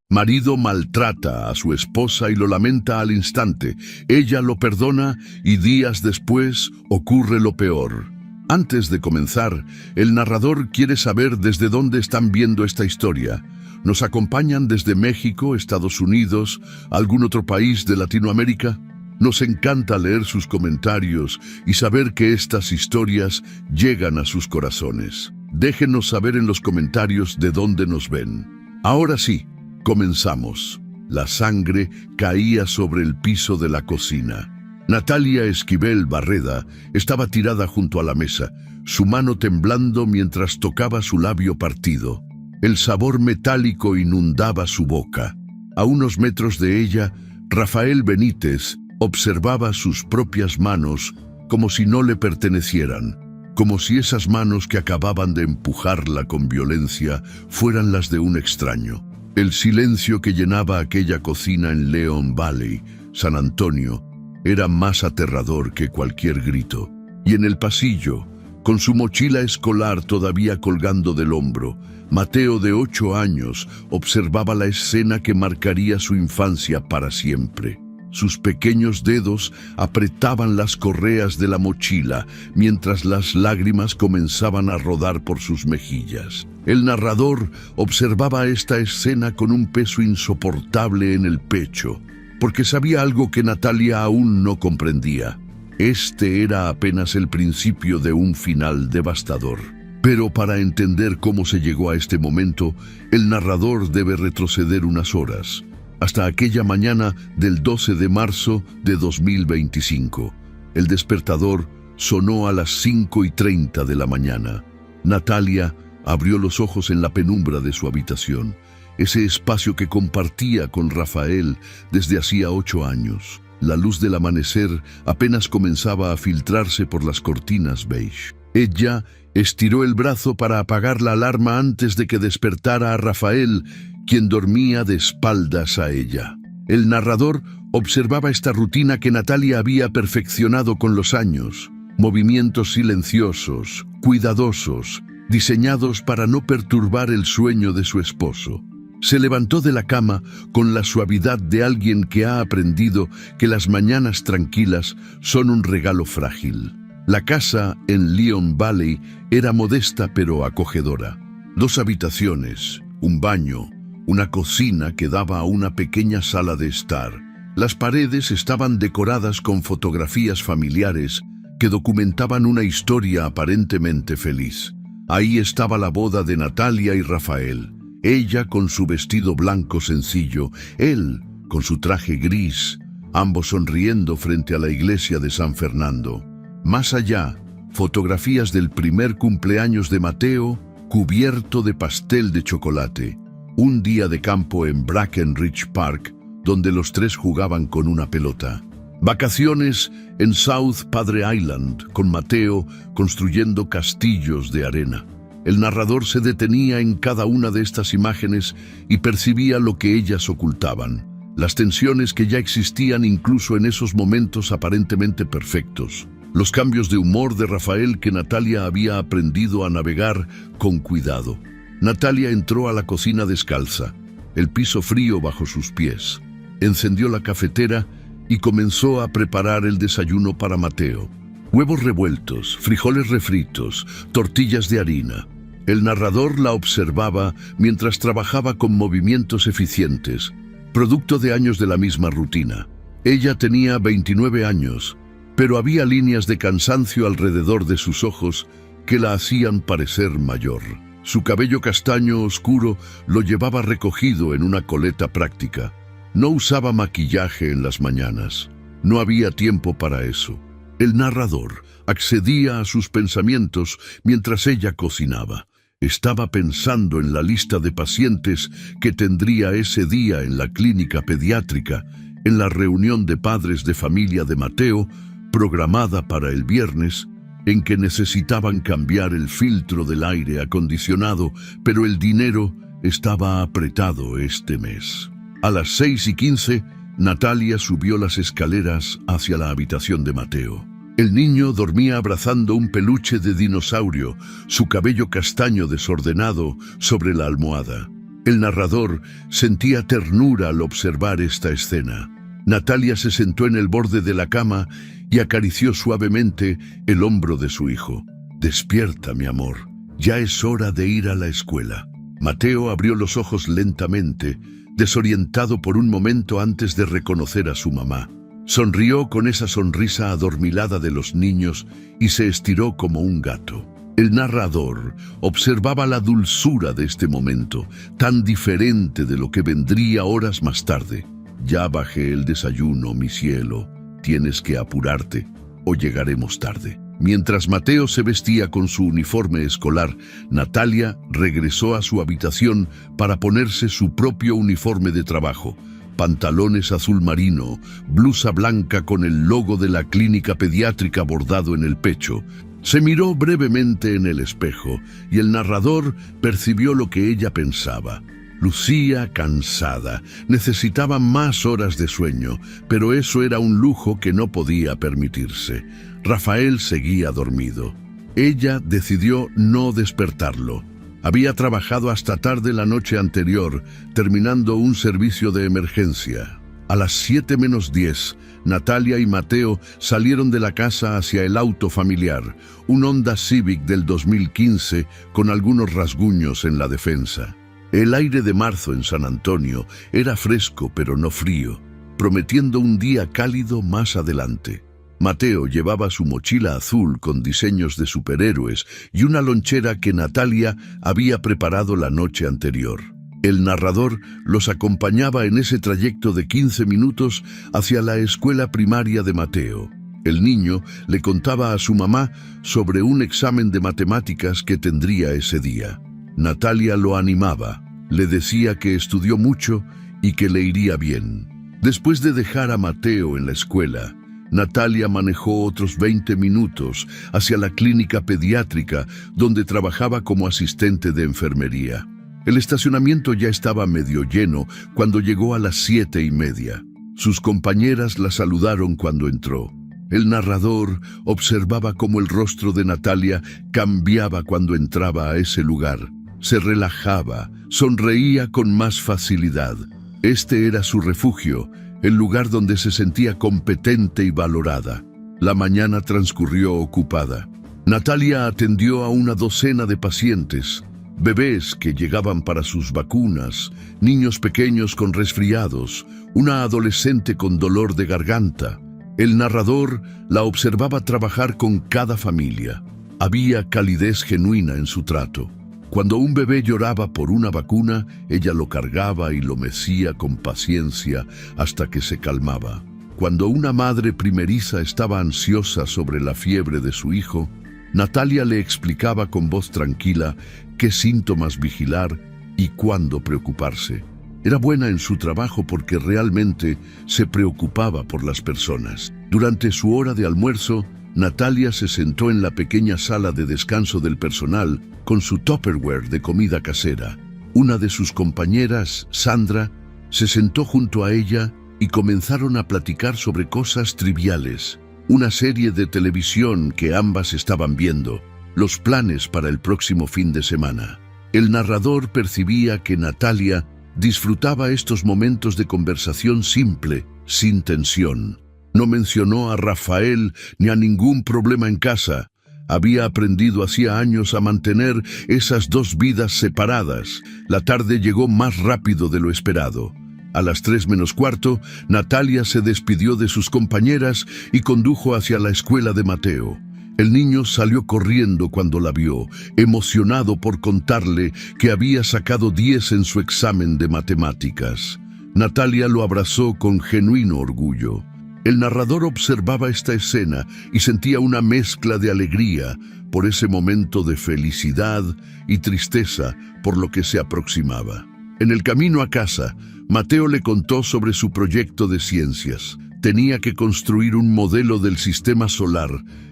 Marido maltrata a su esposa y lo lamenta al instante. Ella lo perdona y días después ocurre lo peor. Antes de comenzar, el narrador quiere saber desde dónde están viendo esta historia. ¿Nos acompañan desde México, Estados Unidos, algún otro país de Latinoamérica? Nos encanta leer sus comentarios y saber que estas historias llegan a sus corazones. Déjenos saber en los comentarios de dónde nos ven. Ahora sí, comenzamos. La sangre caía sobre el piso de la cocina. Natalia Esquivel Barreda estaba tirada junto a la mesa, su mano temblando mientras tocaba su labio partido. El sabor metálico inundaba su boca. A unos metros de ella, Rafael Benítez observaba sus propias manos como si no le pertenecieran, como si esas manos que acababan de empujarla con violencia fueran las de un extraño. El silencio que llenaba aquella cocina en Leon Valley, San Antonio, era más aterrador que cualquier grito. Y en el pasillo, con su mochila escolar todavía colgando del hombro, Mateo, de 8 años, observaba la escena que marcaría su infancia para siempre. Sus pequeños dedos apretaban las correas de la mochila mientras las lágrimas comenzaban a rodar por sus mejillas. El narrador observaba esta escena con un peso insoportable en el pecho, porque sabía algo que Natalia aún no comprendía. Este era apenas el principio de un final devastador. Pero para entender cómo se llegó a este momento, el narrador debe retroceder unas horas, hasta aquella mañana del 12 de marzo de 2025. El despertador sonó a las 5:30 de la mañana. Natalia abrió los ojos en la penumbra de su habitación, ese espacio que compartía con Rafael desde hacía 8 años. La luz del amanecer apenas comenzaba a filtrarse por las cortinas beige. Ella estiró el brazo para apagar la alarma antes de que despertara a Rafael, quien dormía de espaldas a ella. El narrador observaba esta rutina que Natalia había perfeccionado con los años. Movimientos silenciosos, cuidadosos, diseñados para no perturbar el sueño de su esposo. Se levantó de la cama con la suavidad de alguien que ha aprendido que las mañanas tranquilas son un regalo frágil. La casa en Leon Valley era modesta pero acogedora. 2 habitaciones, un baño, una cocina que daba a una pequeña sala de estar. Las paredes estaban decoradas con fotografías familiares que documentaban una historia aparentemente feliz. Ahí estaba la boda de Natalia y Rafael. Ella con su vestido blanco sencillo, él con su traje gris, ambos sonriendo frente a la iglesia de San Fernando. Más allá, fotografías del primer cumpleaños de Mateo, cubierto de pastel de chocolate. Un día de campo en Brackenridge Park, donde los 3 jugaban con una pelota. Vacaciones en South Padre Island, con Mateo construyendo castillos de arena. El narrador se detenía en cada una de estas imágenes y percibía lo que ellas ocultaban, las tensiones que ya existían incluso en esos momentos aparentemente perfectos, los cambios de humor de Rafael que Natalia había aprendido a navegar con cuidado. Natalia entró a la cocina descalza, el piso frío bajo sus pies. Encendió la cafetera y comenzó a preparar el desayuno para Mateo. Huevos revueltos, frijoles refritos, tortillas de harina. El narrador la observaba mientras trabajaba con movimientos eficientes, producto de años de la misma rutina. Ella tenía 29 años, pero había líneas de cansancio alrededor de sus ojos que la hacían parecer mayor. Su cabello castaño oscuro lo llevaba recogido en una coleta práctica. No usaba maquillaje en las mañanas. No había tiempo para eso. El narrador accedía a sus pensamientos mientras ella cocinaba. Estaba pensando en la lista de pacientes que tendría ese día en la clínica pediátrica, en la reunión de padres de familia de Mateo, programada para el viernes, en que necesitaban cambiar el filtro del aire acondicionado, pero el dinero estaba apretado este mes. A las 6:15, Natalia subió las escaleras hacia la habitación de Mateo. El niño dormía abrazando un peluche de dinosaurio, su cabello castaño desordenado sobre la almohada. El narrador sentía ternura al observar esta escena. Natalia se sentó en el borde de la cama y acarició suavemente el hombro de su hijo. «Despierta, mi amor. Ya es hora de ir a la escuela». Mateo abrió los ojos lentamente, desorientado por un momento antes de reconocer a su mamá. Sonrió con esa sonrisa adormilada de los niños y se estiró como un gato. El narrador observaba la dulzura de este momento, tan diferente de lo que vendría horas más tarde. «Ya bajé el desayuno, mi cielo. Tienes que apurarte o llegaremos tarde». Mientras Mateo se vestía con su uniforme escolar, Natalia regresó a su habitación para ponerse su propio uniforme de trabajo. Pantalones azul marino, blusa blanca con el logo de la clínica pediátrica bordado en el pecho. Se miró brevemente en el espejo y el narrador percibió lo que ella pensaba. Lucía cansada, necesitaba más horas de sueño, pero eso era un lujo que no podía permitirse. Rafael seguía dormido. Ella decidió no despertarlo. Había trabajado hasta tarde la noche anterior, terminando un servicio de emergencia. A las 7:10, Natalia y Mateo salieron de la casa hacia el auto familiar, un Honda Civic del 2015 con algunos rasguños en la defensa. El aire de marzo en San Antonio era fresco pero no frío, prometiendo un día cálido más adelante. Mateo llevaba su mochila azul con diseños de superhéroes y una lonchera que Natalia había preparado la noche anterior. El narrador los acompañaba en ese trayecto de 15 minutos hacia la escuela primaria de Mateo. El niño le contaba a su mamá sobre un examen de matemáticas que tendría ese día. Natalia lo animaba, le decía que estudió mucho y que le iría bien. Después de dejar a Mateo en la escuela, Natalia manejó otros 20 minutos hacia la clínica pediátrica donde trabajaba como asistente de enfermería. El estacionamiento ya estaba medio lleno cuando llegó a las 7:30. Sus compañeras la saludaron cuando entró. El narrador observaba cómo el rostro de Natalia cambiaba cuando entraba a ese lugar. Se relajaba, sonreía con más facilidad. Este era su refugio, el lugar donde se sentía competente y valorada. La mañana transcurrió ocupada. Natalia atendió a una docena de pacientes, bebés que llegaban para sus vacunas, niños pequeños con resfriados, una adolescente con dolor de garganta. El narrador la observaba trabajar con cada familia. Había calidez genuina en su trato. Cuando un bebé lloraba por una vacuna, ella lo cargaba y lo mecía con paciencia hasta que se calmaba. Cuando una madre primeriza estaba ansiosa sobre la fiebre de su hijo, Natalia le explicaba con voz tranquila qué síntomas vigilar y cuándo preocuparse. Era buena en su trabajo porque realmente se preocupaba por las personas. Durante su hora de almuerzo, Natalia se sentó en la pequeña sala de descanso del personal con su Tupperware de comida casera. Una de sus compañeras, Sandra, se sentó junto a ella y comenzaron a platicar sobre cosas triviales. Una serie de televisión que ambas estaban viendo, los planes para el próximo fin de semana. El narrador percibía que Natalia disfrutaba estos momentos de conversación simple, sin tensión. No mencionó a Rafael ni a ningún problema en casa. Había aprendido hacía años a mantener esas dos vidas separadas. La tarde llegó más rápido de lo esperado. A las 3:15, Natalia se despidió de sus compañeras y condujo hacia la escuela de Mateo. El niño salió corriendo cuando la vio, emocionado por contarle que había sacado 10 en su examen de matemáticas. Natalia lo abrazó con genuino orgullo. El narrador observaba esta escena y sentía una mezcla de alegría por ese momento de felicidad y tristeza por lo que se aproximaba. En el camino a casa, Mateo le contó sobre su proyecto de ciencias. Tenía que construir un modelo del sistema solar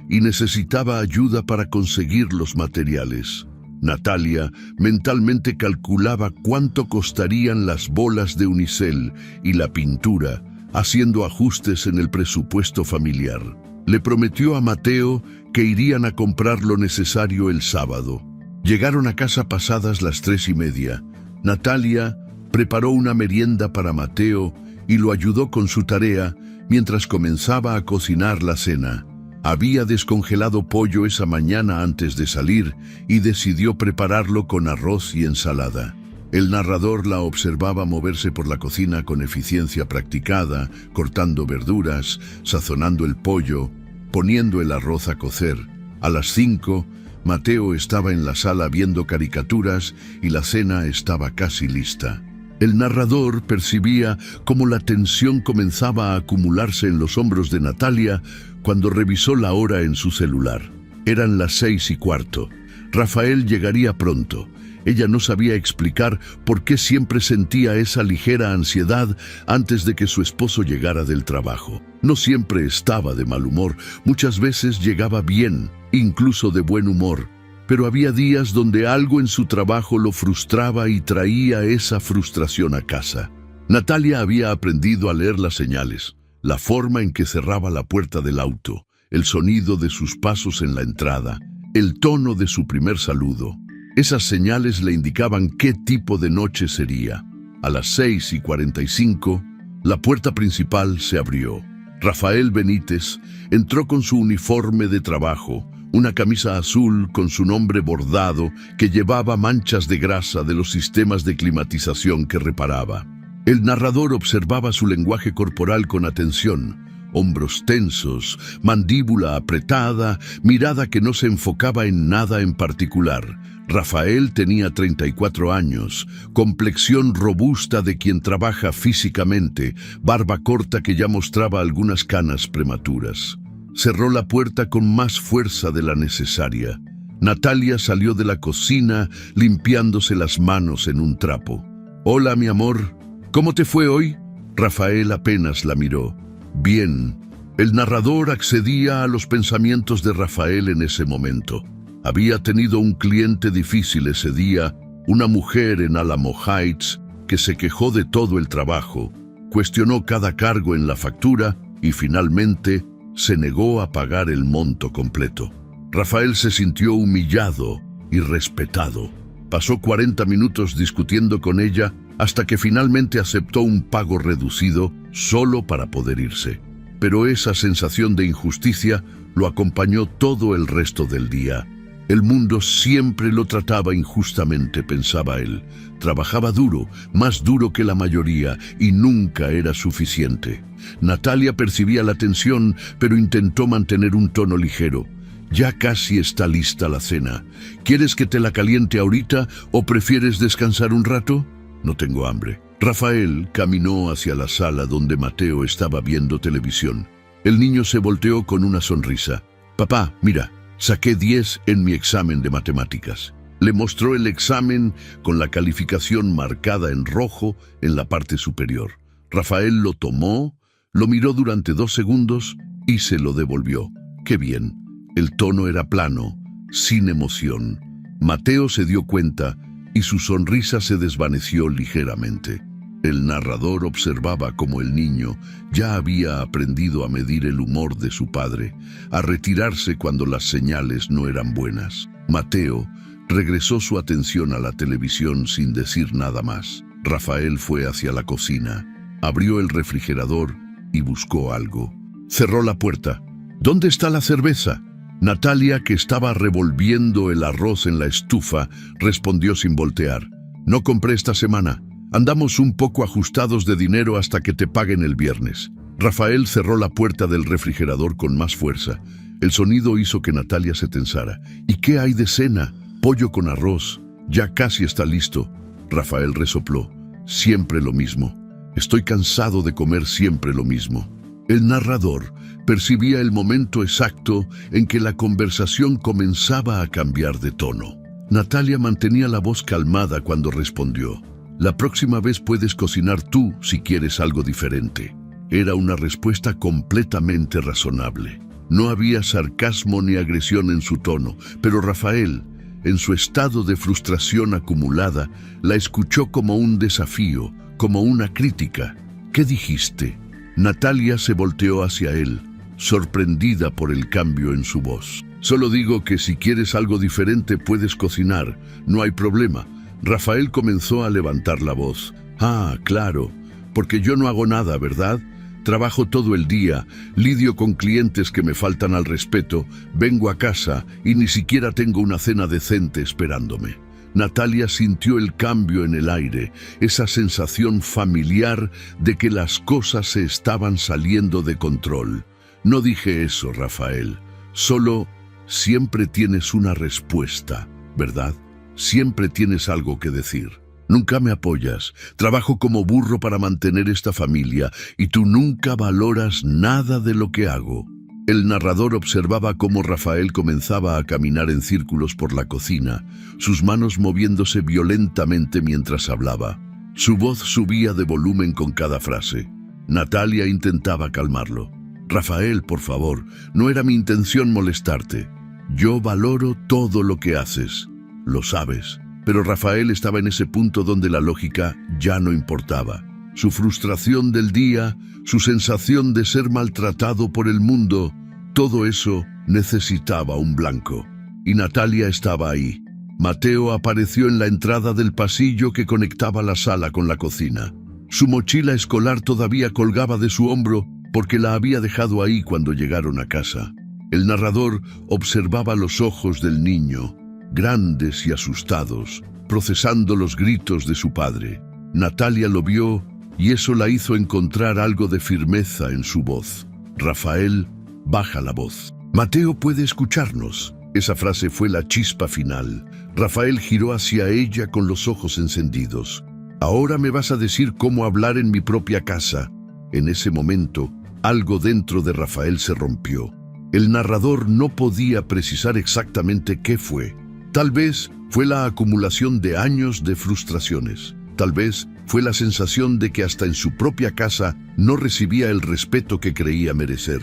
y necesitaba ayuda para conseguir los materiales. Natalia mentalmente calculaba cuánto costarían las bolas de unicel y la pintura, haciendo ajustes en el presupuesto familiar. Le prometió a Mateo que irían a comprar lo necesario el sábado. Llegaron a casa pasadas las 3:30. Natalia preparó una merienda para Mateo y lo ayudó con su tarea mientras comenzaba a cocinar la cena. Había descongelado pollo esa mañana antes de salir y decidió prepararlo con arroz y ensalada. El narrador la observaba moverse por la cocina con eficiencia practicada, cortando verduras, sazonando el pollo, poniendo el arroz a cocer. A las 5, Mateo estaba en la sala viendo caricaturas y la cena estaba casi lista. El narrador percibía cómo la tensión comenzaba a acumularse en los hombros de Natalia cuando revisó la hora en su celular. Eran las 6:15. Rafael llegaría pronto. Ella no sabía explicar por qué siempre sentía esa ligera ansiedad antes de que su esposo llegara del trabajo. No siempre estaba de mal humor, muchas veces llegaba bien, incluso de buen humor. Pero había días donde algo en su trabajo lo frustraba y traía esa frustración a casa. Natalia había aprendido a leer las señales, la forma en que cerraba la puerta del auto, el sonido de sus pasos en la entrada, el tono de su primer saludo. Esas señales le indicaban qué tipo de noche sería. A las 6:45, la puerta principal se abrió. Rafael Benítez entró con su uniforme de trabajo, una camisa azul con su nombre bordado que llevaba manchas de grasa de los sistemas de climatización que reparaba. El narrador observaba su lenguaje corporal con atención. Hombros tensos, mandíbula apretada, mirada que no se enfocaba en nada en particular. Rafael tenía 34 años, complexión robusta de quien trabaja físicamente, barba corta que ya mostraba algunas canas prematuras. Cerró la puerta con más fuerza de la necesaria. Natalia salió de la cocina limpiándose las manos en un trapo. «Hola, mi amor. ¿Cómo te fue hoy?» Rafael apenas la miró. «Bien». El narrador accedía a los pensamientos de Rafael en ese momento. Había tenido un cliente difícil ese día, una mujer en Alamo Heights que se quejó de todo el trabajo, cuestionó cada cargo en la factura y finalmente se negó a pagar el monto completo. Rafael se sintió humillado y respetado. Pasó 40 minutos discutiendo con ella hasta que finalmente aceptó un pago reducido solo para poder irse. Pero esa sensación de injusticia lo acompañó todo el resto del día. El mundo siempre lo trataba injustamente, pensaba él. Trabajaba duro, más duro que la mayoría, y nunca era suficiente. Natalia percibía la tensión, pero intentó mantener un tono ligero. «Ya casi está lista la cena. ¿Quieres que te la caliente ahorita o prefieres descansar un rato?» «No tengo hambre». Rafael caminó hacia la sala donde Mateo estaba viendo televisión. El niño se volteó con una sonrisa. «Papá, mira, saqué 10 en mi examen de matemáticas». Le mostró el examen con la calificación marcada en rojo en la parte superior. Rafael lo tomó, lo miró durante 2 segundos y se lo devolvió. ¡Qué bien! El tono era plano, sin emoción. Mateo se dio cuenta y su sonrisa se desvaneció ligeramente. El narrador observaba cómo el niño ya había aprendido a medir el humor de su padre, a retirarse cuando las señales no eran buenas. Mateo regresó su atención a la televisión sin decir nada más. Rafael fue hacia la cocina, abrió el refrigerador y buscó algo. Cerró la puerta. «¿Dónde está la cerveza?» Natalia, que estaba revolviendo el arroz en la estufa, respondió sin voltear. «No compré esta semana. Andamos un poco ajustados de dinero hasta que te paguen el viernes». Rafael cerró la puerta del refrigerador con más fuerza. El sonido hizo que Natalia se tensara. «¿Y qué hay de cena?» «Pollo con arroz. Ya casi está listo». Rafael resopló. «Siempre lo mismo. Estoy cansado de comer siempre lo mismo». El narrador percibía el momento exacto en que la conversación comenzaba a cambiar de tono. Natalia mantenía la voz calmada cuando respondió. «La próxima vez puedes cocinar tú si quieres algo diferente». Era una respuesta completamente razonable. No había sarcasmo ni agresión en su tono, pero Rafael, en su estado de frustración acumulada, la escuchó como un desafío, como una crítica. «¿Qué dijiste?» Natalia se volteó hacia él, sorprendida por el cambio en su voz. «Solo digo que si quieres algo diferente puedes cocinar, no hay problema, Rafael comenzó a levantar la voz. Ah, claro, porque yo no hago nada, ¿verdad? Trabajo todo el día, lidio con clientes que me faltan al respeto, vengo a casa y ni siquiera tengo una cena decente esperándome. Natalia sintió el cambio en el aire, esa sensación familiar de que las cosas se estaban saliendo de control. No dije eso, Rafael. Solo siempre tienes una respuesta, ¿verdad? Siempre tienes algo que decir. Nunca me apoyas. Trabajo como burro para mantener esta familia y tú nunca valoras nada de lo que hago. El narrador observaba cómo Rafael comenzaba a caminar en círculos por la cocina, sus manos moviéndose violentamente mientras hablaba. Su voz subía de volumen con cada frase. Natalia intentaba calmarlo. Rafael, por favor, no era mi intención molestarte. Yo valoro todo lo que haces. Lo sabes. Pero Rafael estaba en ese punto donde la lógica ya no importaba. Su frustración del día, su sensación de ser maltratado por el mundo, todo eso necesitaba un blanco. Y Natalia estaba ahí. Mateo apareció en la entrada del pasillo que conectaba la sala con la cocina. Su mochila escolar todavía colgaba de su hombro porque la había dejado ahí cuando llegaron a casa. El narrador observaba los ojos del niño, grandes y asustados, procesando los gritos de su padre. Natalia lo vio y eso la hizo encontrar algo de firmeza en su voz. Rafael, baja la voz. Mateo puede escucharnos. Esa frase fue la chispa final. Rafael giró hacia ella con los ojos encendidos. Ahora me vas a decir cómo hablar en mi propia casa. En ese momento, algo dentro de Rafael se rompió. El narrador no podía precisar exactamente qué fue. Tal vez fue la acumulación de años de frustraciones. Tal vez fue la sensación de que hasta en su propia casa no recibía el respeto que creía merecer.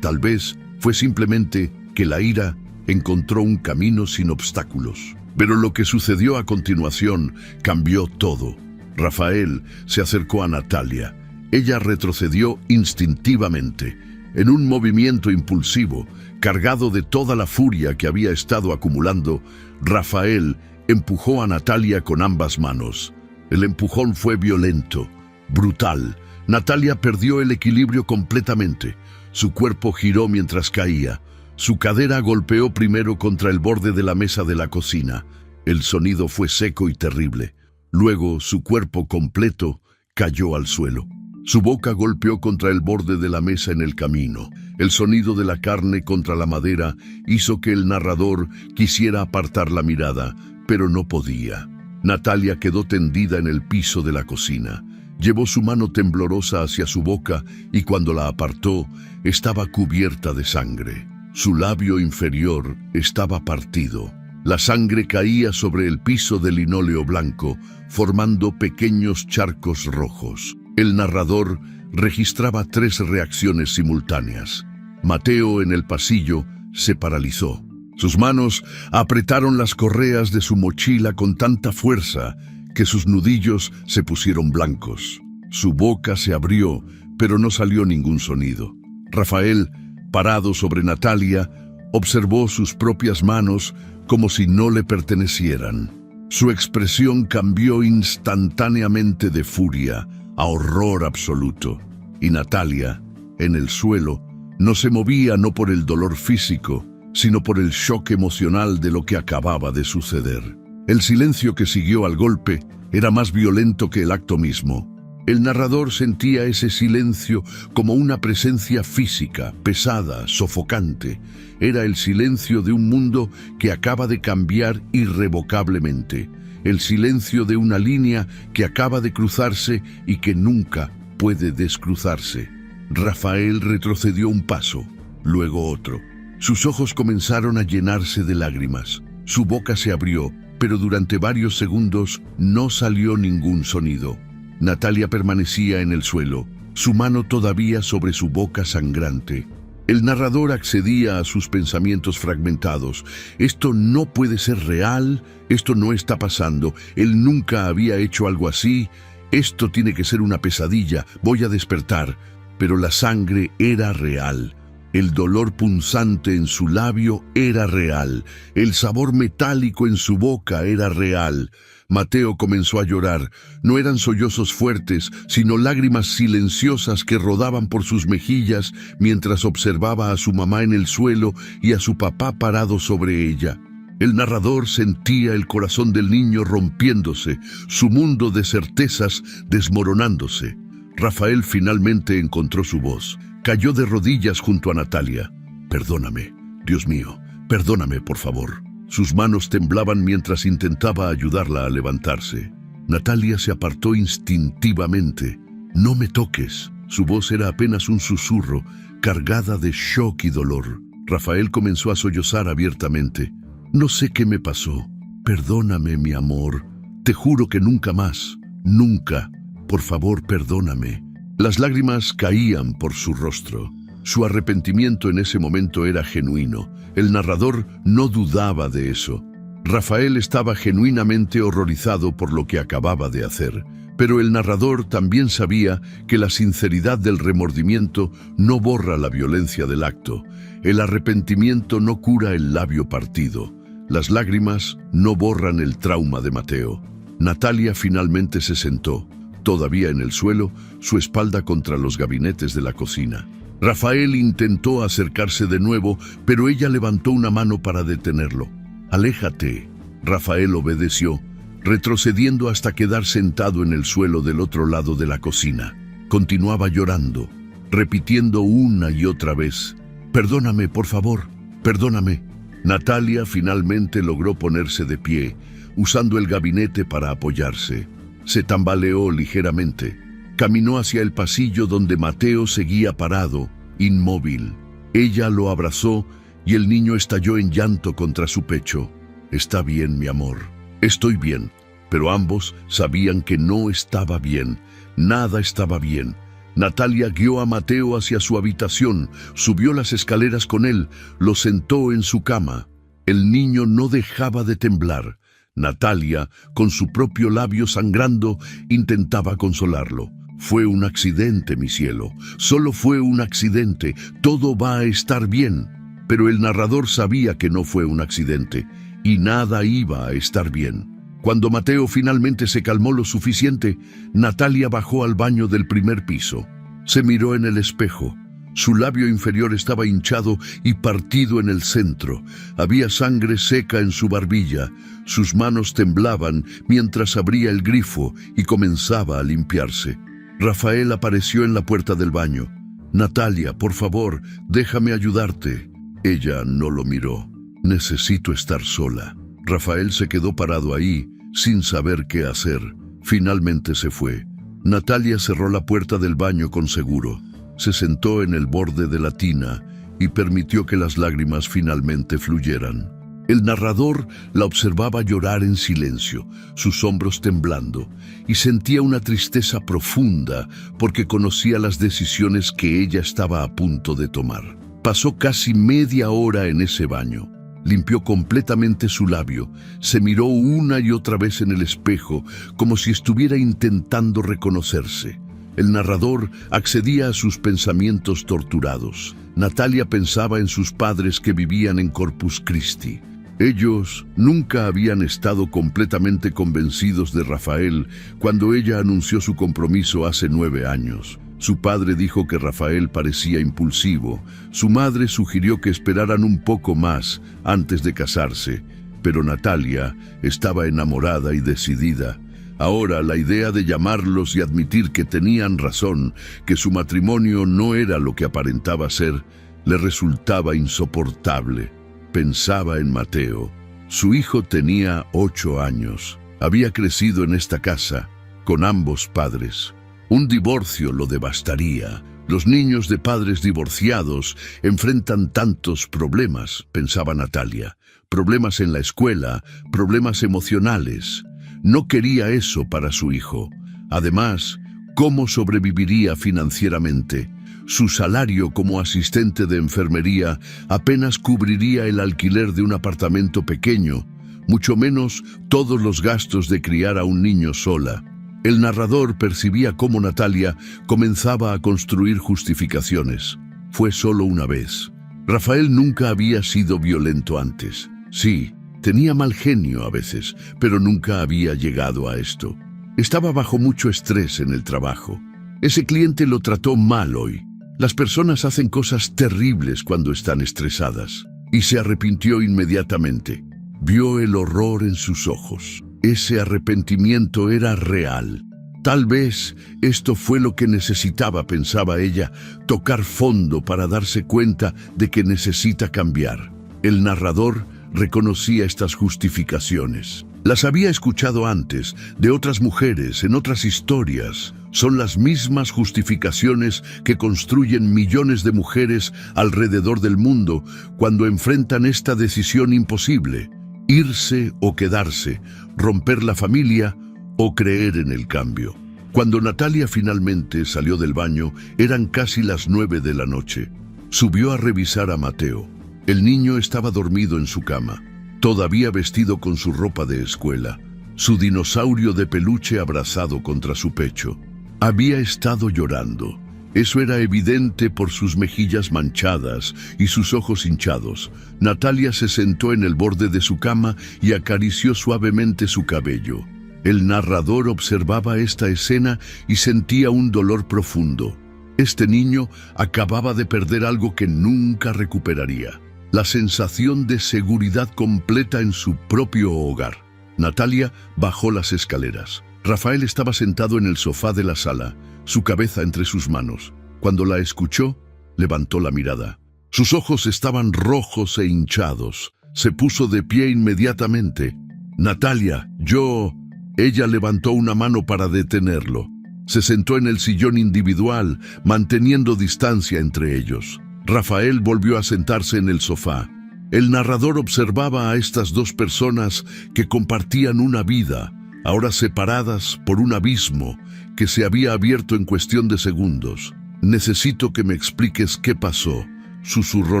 Tal vez fue simplemente que la ira encontró un camino sin obstáculos. Pero lo que sucedió a continuación cambió todo. Rafael se acercó a Natalia. Ella retrocedió instintivamente, en un movimiento impulsivo, cargado de toda la furia que había estado acumulando. Rafael empujó a Natalia con ambas manos. El empujón fue violento, brutal. Natalia perdió el equilibrio completamente. Su cuerpo giró mientras caía. Su cadera golpeó primero contra el borde de la mesa de la cocina. El sonido fue seco y terrible. Luego, su cuerpo completo cayó al suelo. Su boca golpeó contra el borde de la mesa en el camino. El sonido de la carne contra la madera hizo que el narrador quisiera apartar la mirada, pero no podía. Natalia quedó tendida en el piso de la cocina. Llevó su mano temblorosa hacia su boca y cuando la apartó, estaba cubierta de sangre. Su labio inferior estaba partido. La sangre caía sobre el piso de linóleo blanco, formando pequeños charcos rojos. El narrador registraba 3 reacciones simultáneas. Mateo, en el pasillo, se paralizó. Sus manos apretaron las correas de su mochila con tanta fuerza que sus nudillos se pusieron blancos. Su boca se abrió, pero no salió ningún sonido. Rafael, parado sobre Natalia, observó sus propias manos como si no le pertenecieran. Su expresión cambió instantáneamente de furia a horror absoluto, y Natalia, en el suelo, no se movía no por el dolor físico, sino por el shock emocional de lo que acababa de suceder. El silencio que siguió al golpe era más violento que el acto mismo. El narrador sentía ese silencio como una presencia física, pesada, sofocante. Era el silencio de un mundo que acaba de cambiar irrevocablemente. El silencio de una línea que acaba de cruzarse y que nunca puede descruzarse. Rafael retrocedió un paso, luego otro. Sus ojos comenzaron a llenarse de lágrimas. Su boca se abrió, pero durante varios segundos no salió ningún sonido. Natalia permanecía en el suelo, su mano todavía sobre su boca sangrante. El narrador accedía a sus pensamientos fragmentados. Esto no puede ser real, esto no está pasando, él nunca había hecho algo así, esto tiene que ser una pesadilla, voy a despertar. Pero la sangre era real. El dolor punzante en su labio era real. El sabor metálico en su boca era real. Mateo comenzó a llorar. No eran sollozos fuertes, sino lágrimas silenciosas que rodaban por sus mejillas mientras observaba a su mamá en el suelo y a su papá parado sobre ella. El narrador sentía el corazón del niño rompiéndose, su mundo de certezas desmoronándose. Rafael finalmente encontró su voz. Cayó de rodillas junto a Natalia. «Perdóname, Dios mío, perdóname, por favor». Sus manos temblaban mientras intentaba ayudarla a levantarse. Natalia se apartó instintivamente. «No me toques». Su voz era apenas un susurro, cargada de shock y dolor. Rafael comenzó a sollozar abiertamente. «No sé qué me pasó. Perdóname, mi amor. Te juro que nunca más. Nunca. Por favor, perdóname». Las lágrimas caían por su rostro. Su arrepentimiento en ese momento era genuino. El narrador no dudaba de eso. Rafael estaba genuinamente horrorizado por lo que acababa de hacer, pero el narrador también sabía que la sinceridad del remordimiento no borra la violencia del acto. El arrepentimiento no cura el labio partido. Las lágrimas no borran el trauma de Mateo. Natalia finalmente se sentó, todavía en el suelo, su espalda contra los gabinetes de la cocina. Rafael intentó acercarse de nuevo, pero ella levantó una mano para detenerlo. «Aléjate». Rafael obedeció, retrocediendo hasta quedar sentado en el suelo del otro lado de la cocina. Continuaba llorando, repitiendo una y otra vez: «Perdóname, por favor, perdóname». Natalia finalmente logró ponerse de pie, usando el gabinete para apoyarse. Se tambaleó ligeramente. Caminó hacia el pasillo donde Mateo seguía parado, inmóvil. Ella lo abrazó y el niño estalló en llanto contra su pecho. «Está bien, mi amor. Estoy bien». Pero ambos sabían que no estaba bien. Nada estaba bien. Natalia guió a Mateo hacia su habitación, subió las escaleras con él, lo sentó en su cama. El niño no dejaba de temblar. Natalia, con su propio labio sangrando, intentaba consolarlo. «Fue un accidente, mi cielo. Solo fue un accidente. Todo va a estar bien». Pero el narrador sabía que no fue un accidente, y nada iba a estar bien. Cuando Mateo finalmente se calmó lo suficiente, Natalia bajó al baño del primer piso. Se miró en el espejo. Su labio inferior estaba hinchado y partido en el centro. Había sangre seca en su barbilla. Sus manos temblaban mientras abría el grifo y comenzaba a limpiarse. Rafael apareció en la puerta del baño. «Natalia, por favor, déjame ayudarte». Ella no lo miró. «Necesito estar sola». Rafael se quedó parado ahí, sin saber qué hacer. Finalmente se fue. Natalia cerró la puerta del baño con seguro. Se sentó en el borde de la tina y permitió que las lágrimas finalmente fluyeran. El narrador la observaba llorar en silencio, sus hombros temblando, y sentía una tristeza profunda porque conocía las decisiones que ella estaba a punto de tomar. Pasó casi media hora en ese baño. Limpió completamente su labio, se miró una y otra vez en el espejo, como si estuviera intentando reconocerse. El narrador accedía a sus pensamientos torturados. Natalia pensaba en sus padres que vivían en Corpus Christi. Ellos nunca habían estado completamente convencidos de Rafael cuando ella anunció su compromiso hace 9 años. Su padre dijo que Rafael parecía impulsivo. Su madre sugirió que esperaran un poco más antes de casarse, pero Natalia estaba enamorada y decidida. Ahora la idea de llamarlos y admitir que tenían razón, que su matrimonio no era lo que aparentaba ser, le resultaba insoportable. Pensaba en Mateo. Su hijo tenía 8 años. Había crecido en esta casa, con ambos padres. Un divorcio lo devastaría. Los niños de padres divorciados enfrentan tantos problemas, pensaba Natalia. Problemas en la escuela, problemas emocionales. No quería eso para su hijo. Además, ¿cómo sobreviviría financieramente? Su salario como asistente de enfermería apenas cubriría el alquiler de un apartamento pequeño, mucho menos todos los gastos de criar a un niño sola. El narrador percibía cómo Natalia comenzaba a construir justificaciones. Fue solo una vez. Rafael nunca había sido violento antes. Sí, tenía mal genio a veces, pero nunca había llegado a esto. Estaba bajo mucho estrés en el trabajo. Ese cliente lo trató mal hoy. Las personas hacen cosas terribles cuando están estresadas. Y se arrepintió inmediatamente. Vio el horror en sus ojos. Ese arrepentimiento era real. Tal vez esto fue lo que necesitaba, pensaba ella, tocar fondo para darse cuenta de que necesita cambiar. El narrador reconocía estas justificaciones. Las había escuchado antes, de otras mujeres, en otras historias. Son las mismas justificaciones que construyen millones de mujeres alrededor del mundo cuando enfrentan esta decisión imposible: irse o quedarse, romper la familia o creer en el cambio. Cuando Natalia finalmente salió del baño, eran casi las 9 de la noche. Subió a revisar a Mateo. El niño estaba dormido en su cama, todavía vestido con su ropa de escuela, su dinosaurio de peluche abrazado contra su pecho. Había estado llorando. Eso era evidente por sus mejillas manchadas y sus ojos hinchados. Natalia se sentó en el borde de su cama y acarició suavemente su cabello. El narrador observaba esta escena y sentía un dolor profundo. Este niño acababa de perder algo que nunca recuperaría: la sensación de seguridad completa en su propio hogar. Natalia bajó las escaleras. Rafael estaba sentado en el sofá de la sala, su cabeza entre sus manos. Cuando la escuchó, levantó la mirada. Sus ojos estaban rojos e hinchados. Se puso de pie inmediatamente. «Natalia, yo...» Ella levantó una mano para detenerlo. Se sentó en el sillón individual, manteniendo distancia entre ellos. Rafael volvió a sentarse en el sofá. El narrador observaba a estas dos personas que compartían una vida, ahora separadas por un abismo que se había abierto en cuestión de segundos. «Necesito que me expliques qué pasó», susurró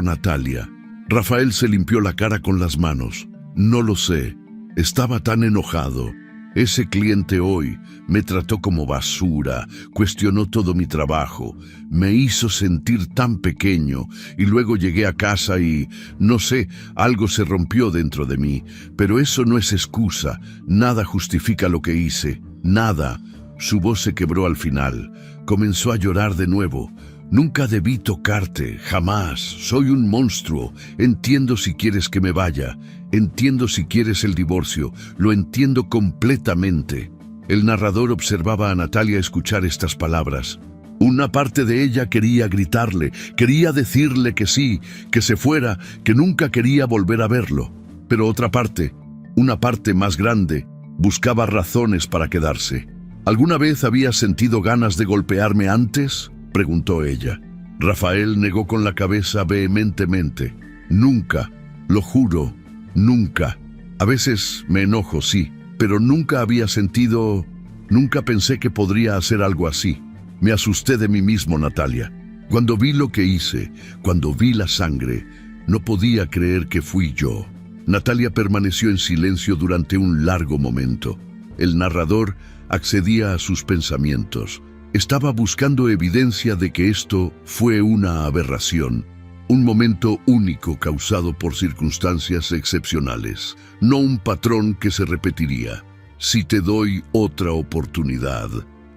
Natalia. Rafael se limpió la cara con las manos. «No lo sé. Estaba tan enojado. Ese cliente hoy me trató como basura, cuestionó todo mi trabajo, me hizo sentir tan pequeño, y luego llegué a casa y, no sé, algo se rompió dentro de mí. Pero eso no es excusa, nada justifica lo que hice, nada». Su voz se quebró al final. Comenzó a llorar de nuevo. «Nunca debí tocarte, jamás. Soy un monstruo. Entiendo si quieres que me vaya. Entiendo si quieres el divorcio. Lo entiendo completamente». El narrador observaba a Natalia escuchar estas palabras. Una parte de ella quería gritarle, quería decirle que sí, que se fuera, que nunca quería volver a verlo. Pero otra parte, una parte más grande, buscaba razones para quedarse. «¿Alguna vez habías sentido ganas de golpearme antes?», preguntó ella. Rafael negó con la cabeza vehementemente. «Nunca, lo juro, nunca. A veces me enojo, sí, pero nunca había sentido... Nunca pensé que podría hacer algo así. Me asusté de mí mismo, Natalia. Cuando vi lo que hice, cuando vi la sangre, no podía creer que fui yo». Natalia permaneció en silencio durante un largo momento. El narrador accedía a sus pensamientos. Estaba buscando evidencia de que esto fue una aberración, un momento único causado por circunstancias excepcionales, no un patrón que se repetiría. «Si te doy otra oportunidad»,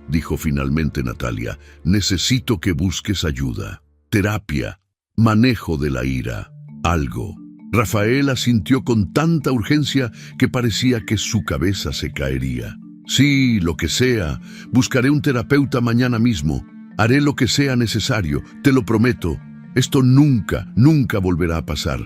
dijo finalmente Natalia, «necesito que busques ayuda, terapia, manejo de la ira, algo». Rafael asintió con tanta urgencia que parecía que su cabeza se caería. «Sí, lo que sea. Buscaré un terapeuta mañana mismo. Haré lo que sea necesario, te lo prometo. Esto nunca, nunca volverá a pasar».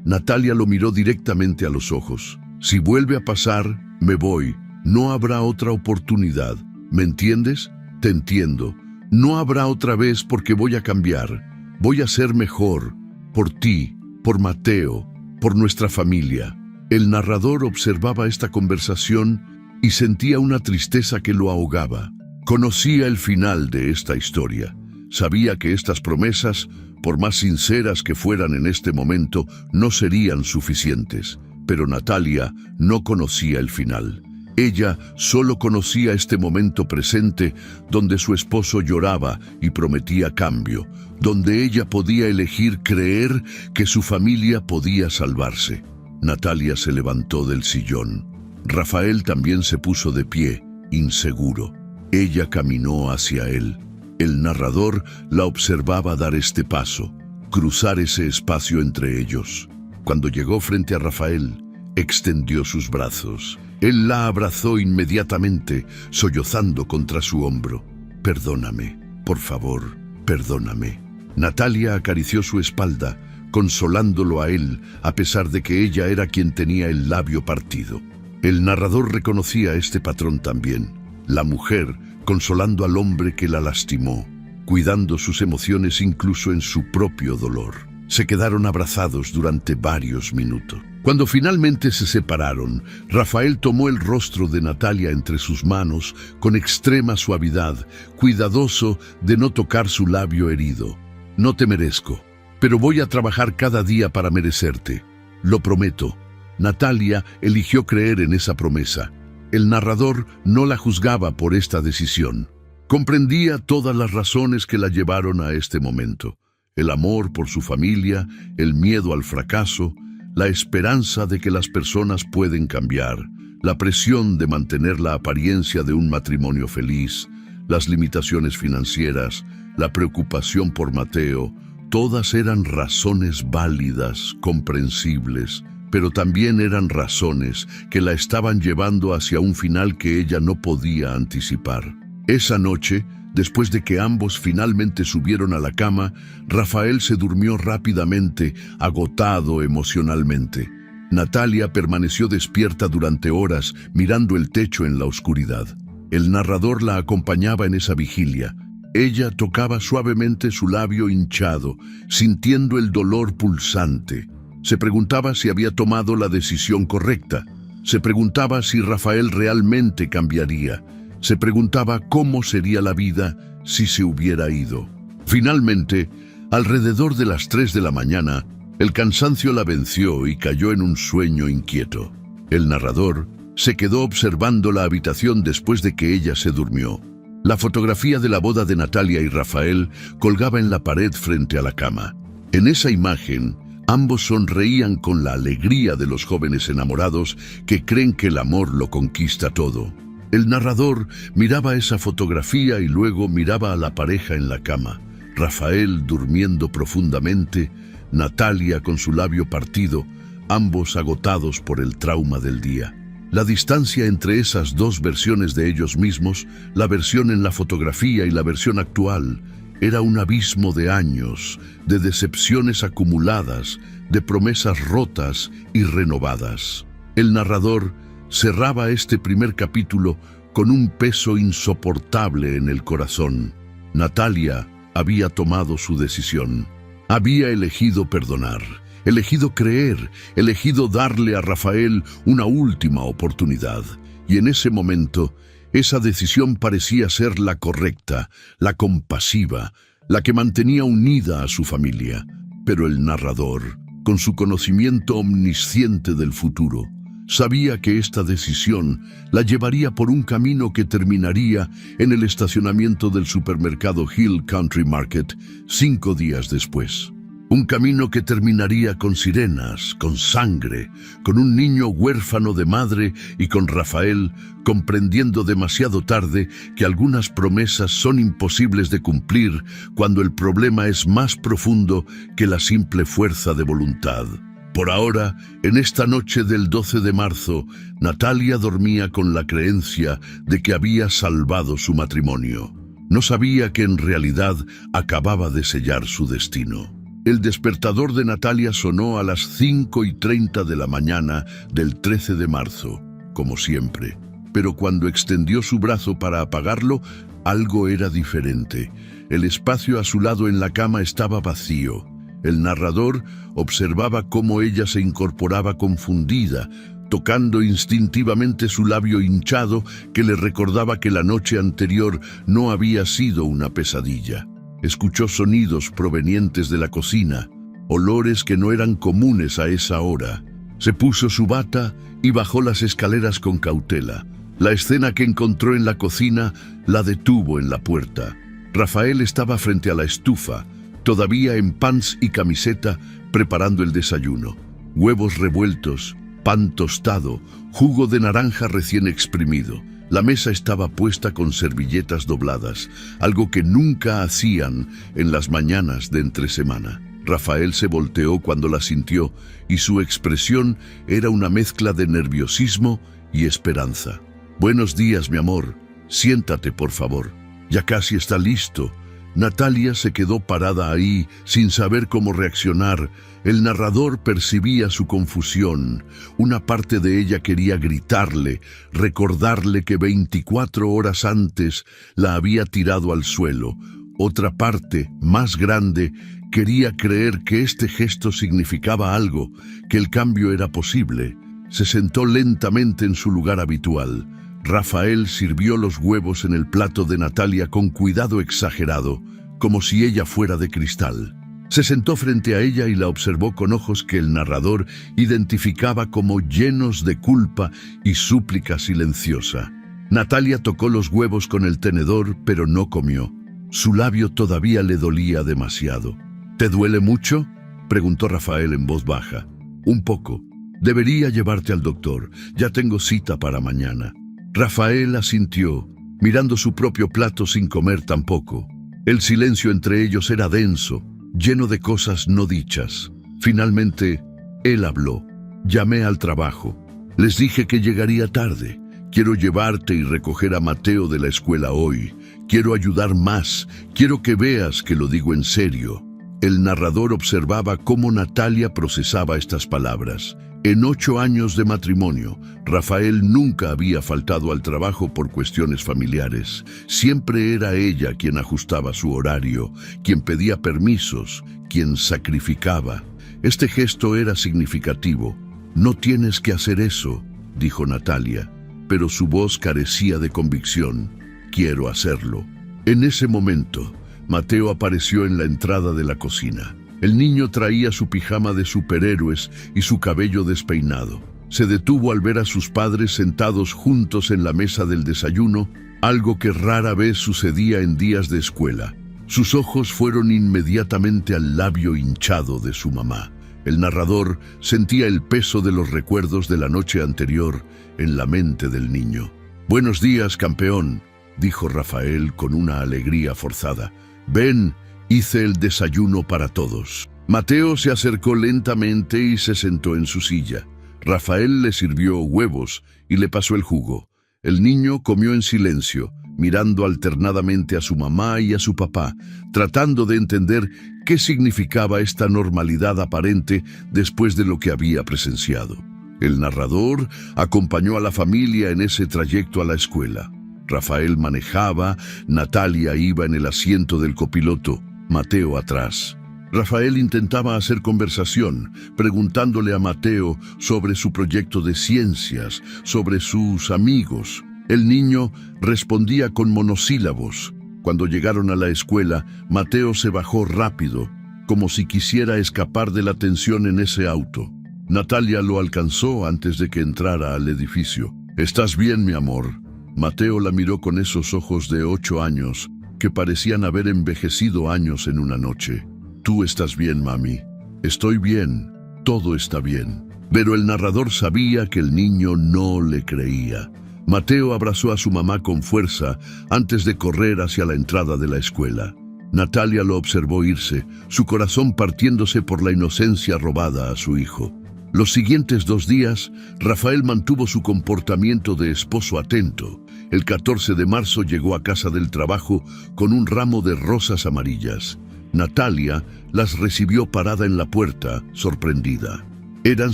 Natalia lo miró directamente a los ojos. «Si vuelve a pasar, me voy. No habrá otra oportunidad. ¿Me entiendes? Te entiendo. No habrá otra vez porque voy a cambiar. Voy a ser mejor. Por ti, por Mateo, por nuestra familia». El narrador observaba esta conversación y sentía una tristeza que lo ahogaba. Conocía el final de esta historia. Sabía que estas promesas, por más sinceras que fueran en este momento, no serían suficientes. Pero Natalia no conocía el final. Ella solo conocía este momento presente donde su esposo lloraba y prometía cambio, donde ella podía elegir creer que su familia podía salvarse. Natalia se levantó del sillón. Rafael también se puso de pie, inseguro. Ella caminó hacia él. El narrador la observaba dar este paso, cruzar ese espacio entre ellos. Cuando llegó frente a Rafael, extendió sus brazos. Él la abrazó inmediatamente, sollozando contra su hombro. «Perdóname, por favor, perdóname». Natalia acarició su espalda, consolándolo a él, a pesar de que ella era quien tenía el labio partido. El narrador reconocía este patrón también. La mujer consolando al hombre que la lastimó, cuidando sus emociones incluso en su propio dolor. Se quedaron abrazados durante varios minutos. Cuando finalmente se separaron, Rafael tomó el rostro de Natalia entre sus manos con extrema suavidad, cuidadoso de no tocar su labio herido. «No te merezco, pero voy a trabajar cada día para merecerte. Lo prometo». Natalia eligió creer en esa promesa. El narrador no la juzgaba por esta decisión. Comprendía todas las razones que la llevaron a este momento. El amor por su familia, el miedo al fracaso, la esperanza de que las personas pueden cambiar, la presión de mantener la apariencia de un matrimonio feliz, las limitaciones financieras, la preocupación por Mateo, todas eran razones válidas, comprensibles, pero también eran razones que la estaban llevando hacia un final que ella no podía anticipar. Esa noche, después de que ambos finalmente subieron a la cama, Rafael se durmió rápidamente, agotado emocionalmente. Natalia permaneció despierta durante horas, mirando el techo en la oscuridad. El narrador la acompañaba en esa vigilia. Ella tocaba suavemente su labio hinchado, sintiendo el dolor pulsante. Se preguntaba si había tomado la decisión correcta. Se preguntaba si Rafael realmente cambiaría. Se preguntaba cómo sería la vida si se hubiera ido. Finalmente, alrededor de las 3 de la mañana, el cansancio la venció y cayó en un sueño inquieto. El narrador se quedó observando la habitación después de que ella se durmió. La fotografía de la boda de Natalia y Rafael colgaba en la pared frente a la cama. En esa imagen, ambos sonreían con la alegría de los jóvenes enamorados que creen que el amor lo conquista todo. El narrador miraba esa fotografía y luego miraba a la pareja en la cama. Rafael durmiendo profundamente, Natalia con su labio partido, ambos agotados por el trauma del día. La distancia entre esas dos versiones de ellos mismos, la versión en la fotografía y la versión actual, era un abismo de años, de decepciones acumuladas, de promesas rotas y renovadas. El narrador cerraba este primer capítulo con un peso insoportable en el corazón. Natalia había tomado su decisión. Había elegido perdonar, elegido creer, elegido darle a Rafael una última oportunidad. Y en ese momento, esa decisión parecía ser la correcta, la compasiva, la que mantenía unida a su familia. Pero el narrador, con su conocimiento omnisciente del futuro, sabía que esta decisión la llevaría por un camino que terminaría en el estacionamiento del supermercado Hill Country Market 5 días después. Un camino que terminaría con sirenas, con sangre, con un niño huérfano de madre y con Rafael comprendiendo demasiado tarde que algunas promesas son imposibles de cumplir cuando el problema es más profundo que la simple fuerza de voluntad. Por ahora, en esta noche del 12 de marzo, Natalia dormía con la creencia de que había salvado su matrimonio. No sabía que en realidad acababa de sellar su destino. El despertador de Natalia sonó a las 5:30 de la mañana del 13 de marzo, como siempre. Pero cuando extendió su brazo para apagarlo, algo era diferente. El espacio a su lado en la cama estaba vacío. El narrador observaba cómo ella se incorporaba confundida, tocando instintivamente su labio hinchado que le recordaba que la noche anterior no había sido una pesadilla. Escuchó sonidos provenientes de la cocina, olores que no eran comunes a esa hora. Se puso su bata y bajó las escaleras con cautela. La escena que encontró en la cocina la detuvo en la puerta. Rafael estaba frente a la estufa, todavía en pants y camiseta, preparando el desayuno. Huevos revueltos, pan tostado, jugo de naranja recién exprimido. La mesa estaba puesta con servilletas dobladas, algo que nunca hacían en las mañanas de entresemana. Rafael se volteó cuando la sintió y su expresión era una mezcla de nerviosismo y esperanza. «Buenos días, mi amor. Siéntate, por favor. Ya casi está listo». Natalia se quedó parada ahí sin saber cómo reaccionar. El narrador percibía su confusión. Una parte de ella quería gritarle, recordarle que 24 horas antes la había tirado al suelo. Otra parte, más grande, quería creer que este gesto significaba algo, que el cambio era posible. Se sentó lentamente en su lugar habitual. Rafael sirvió los huevos en el plato de Natalia con cuidado exagerado, como si ella fuera de cristal. Se sentó frente a ella y la observó con ojos que el narrador identificaba como llenos de culpa y súplica silenciosa. Natalia tocó los huevos con el tenedor, pero no comió. Su labio todavía le dolía demasiado. «¿Te duele mucho?», preguntó Rafael en voz baja. «Un poco. Debería llevarte al doctor. Ya tengo cita para mañana». Rafael asintió, mirando su propio plato sin comer tampoco. El silencio entre ellos era denso, lleno de cosas no dichas. Finalmente, él habló. «Llamé al trabajo. Les dije que llegaría tarde. Quiero llevarte y recoger a Mateo de la escuela hoy. Quiero ayudar más. Quiero que veas que lo digo en serio». El narrador observaba cómo Natalia procesaba estas palabras. En 8 años de matrimonio, Rafael nunca había faltado al trabajo por cuestiones familiares. Siempre era ella quien ajustaba su horario, quien pedía permisos, quien sacrificaba. Este gesto era significativo. «No tienes que hacer eso», dijo Natalia, pero su voz carecía de convicción. «Quiero hacerlo». En ese momento, Mateo apareció en la entrada de la cocina. El niño traía su pijama de superhéroes y su cabello despeinado. Se detuvo al ver a sus padres sentados juntos en la mesa del desayuno, algo que rara vez sucedía en días de escuela. Sus ojos fueron inmediatamente al labio hinchado de su mamá. El narrador sentía el peso de los recuerdos de la noche anterior en la mente del niño. «Buenos días, campeón», dijo Rafael con una alegría forzada. «Ven, hice el desayuno para todos». Mateo se acercó lentamente y se sentó en su silla. Rafael le sirvió huevos y le pasó el jugo. El niño comió en silencio, mirando alternadamente a su mamá y a su papá, tratando de entender qué significaba esta normalidad aparente después de lo que había presenciado. El narrador acompañó a la familia en ese trayecto a la escuela. Rafael manejaba, Natalia iba en el asiento del copiloto, Mateo atrás. Rafael intentaba hacer conversación, preguntándole a Mateo sobre su proyecto de ciencias, sobre sus amigos. El niño respondía con monosílabos. Cuando llegaron a la escuela, Mateo se bajó rápido, como si quisiera escapar de la tensión en ese auto. Natalia lo alcanzó antes de que entrara al edificio. «¿Estás bien, mi amor?». Mateo la miró con esos ojos de 8 años, que parecían haber envejecido años en una noche. «¿Tú estás bien, mami?» «Estoy bien, todo está bien». Pero el narrador sabía que el niño no le creía. Mateo abrazó a su mamá con fuerza antes de correr hacia la entrada de la escuela. Natalia lo observó irse, su corazón partiéndose por la inocencia robada a su hijo. Los siguientes 2 días, Rafael mantuvo su comportamiento de esposo atento. El 14 de marzo llegó a casa del trabajo con un ramo de rosas amarillas. Natalia las recibió parada en la puerta, sorprendida. Eran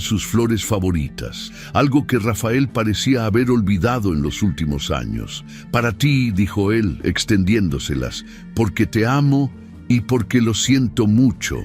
sus flores favoritas, algo que Rafael parecía haber olvidado en los últimos años. «Para ti», dijo él, extendiéndoselas, «porque te amo y porque lo siento mucho».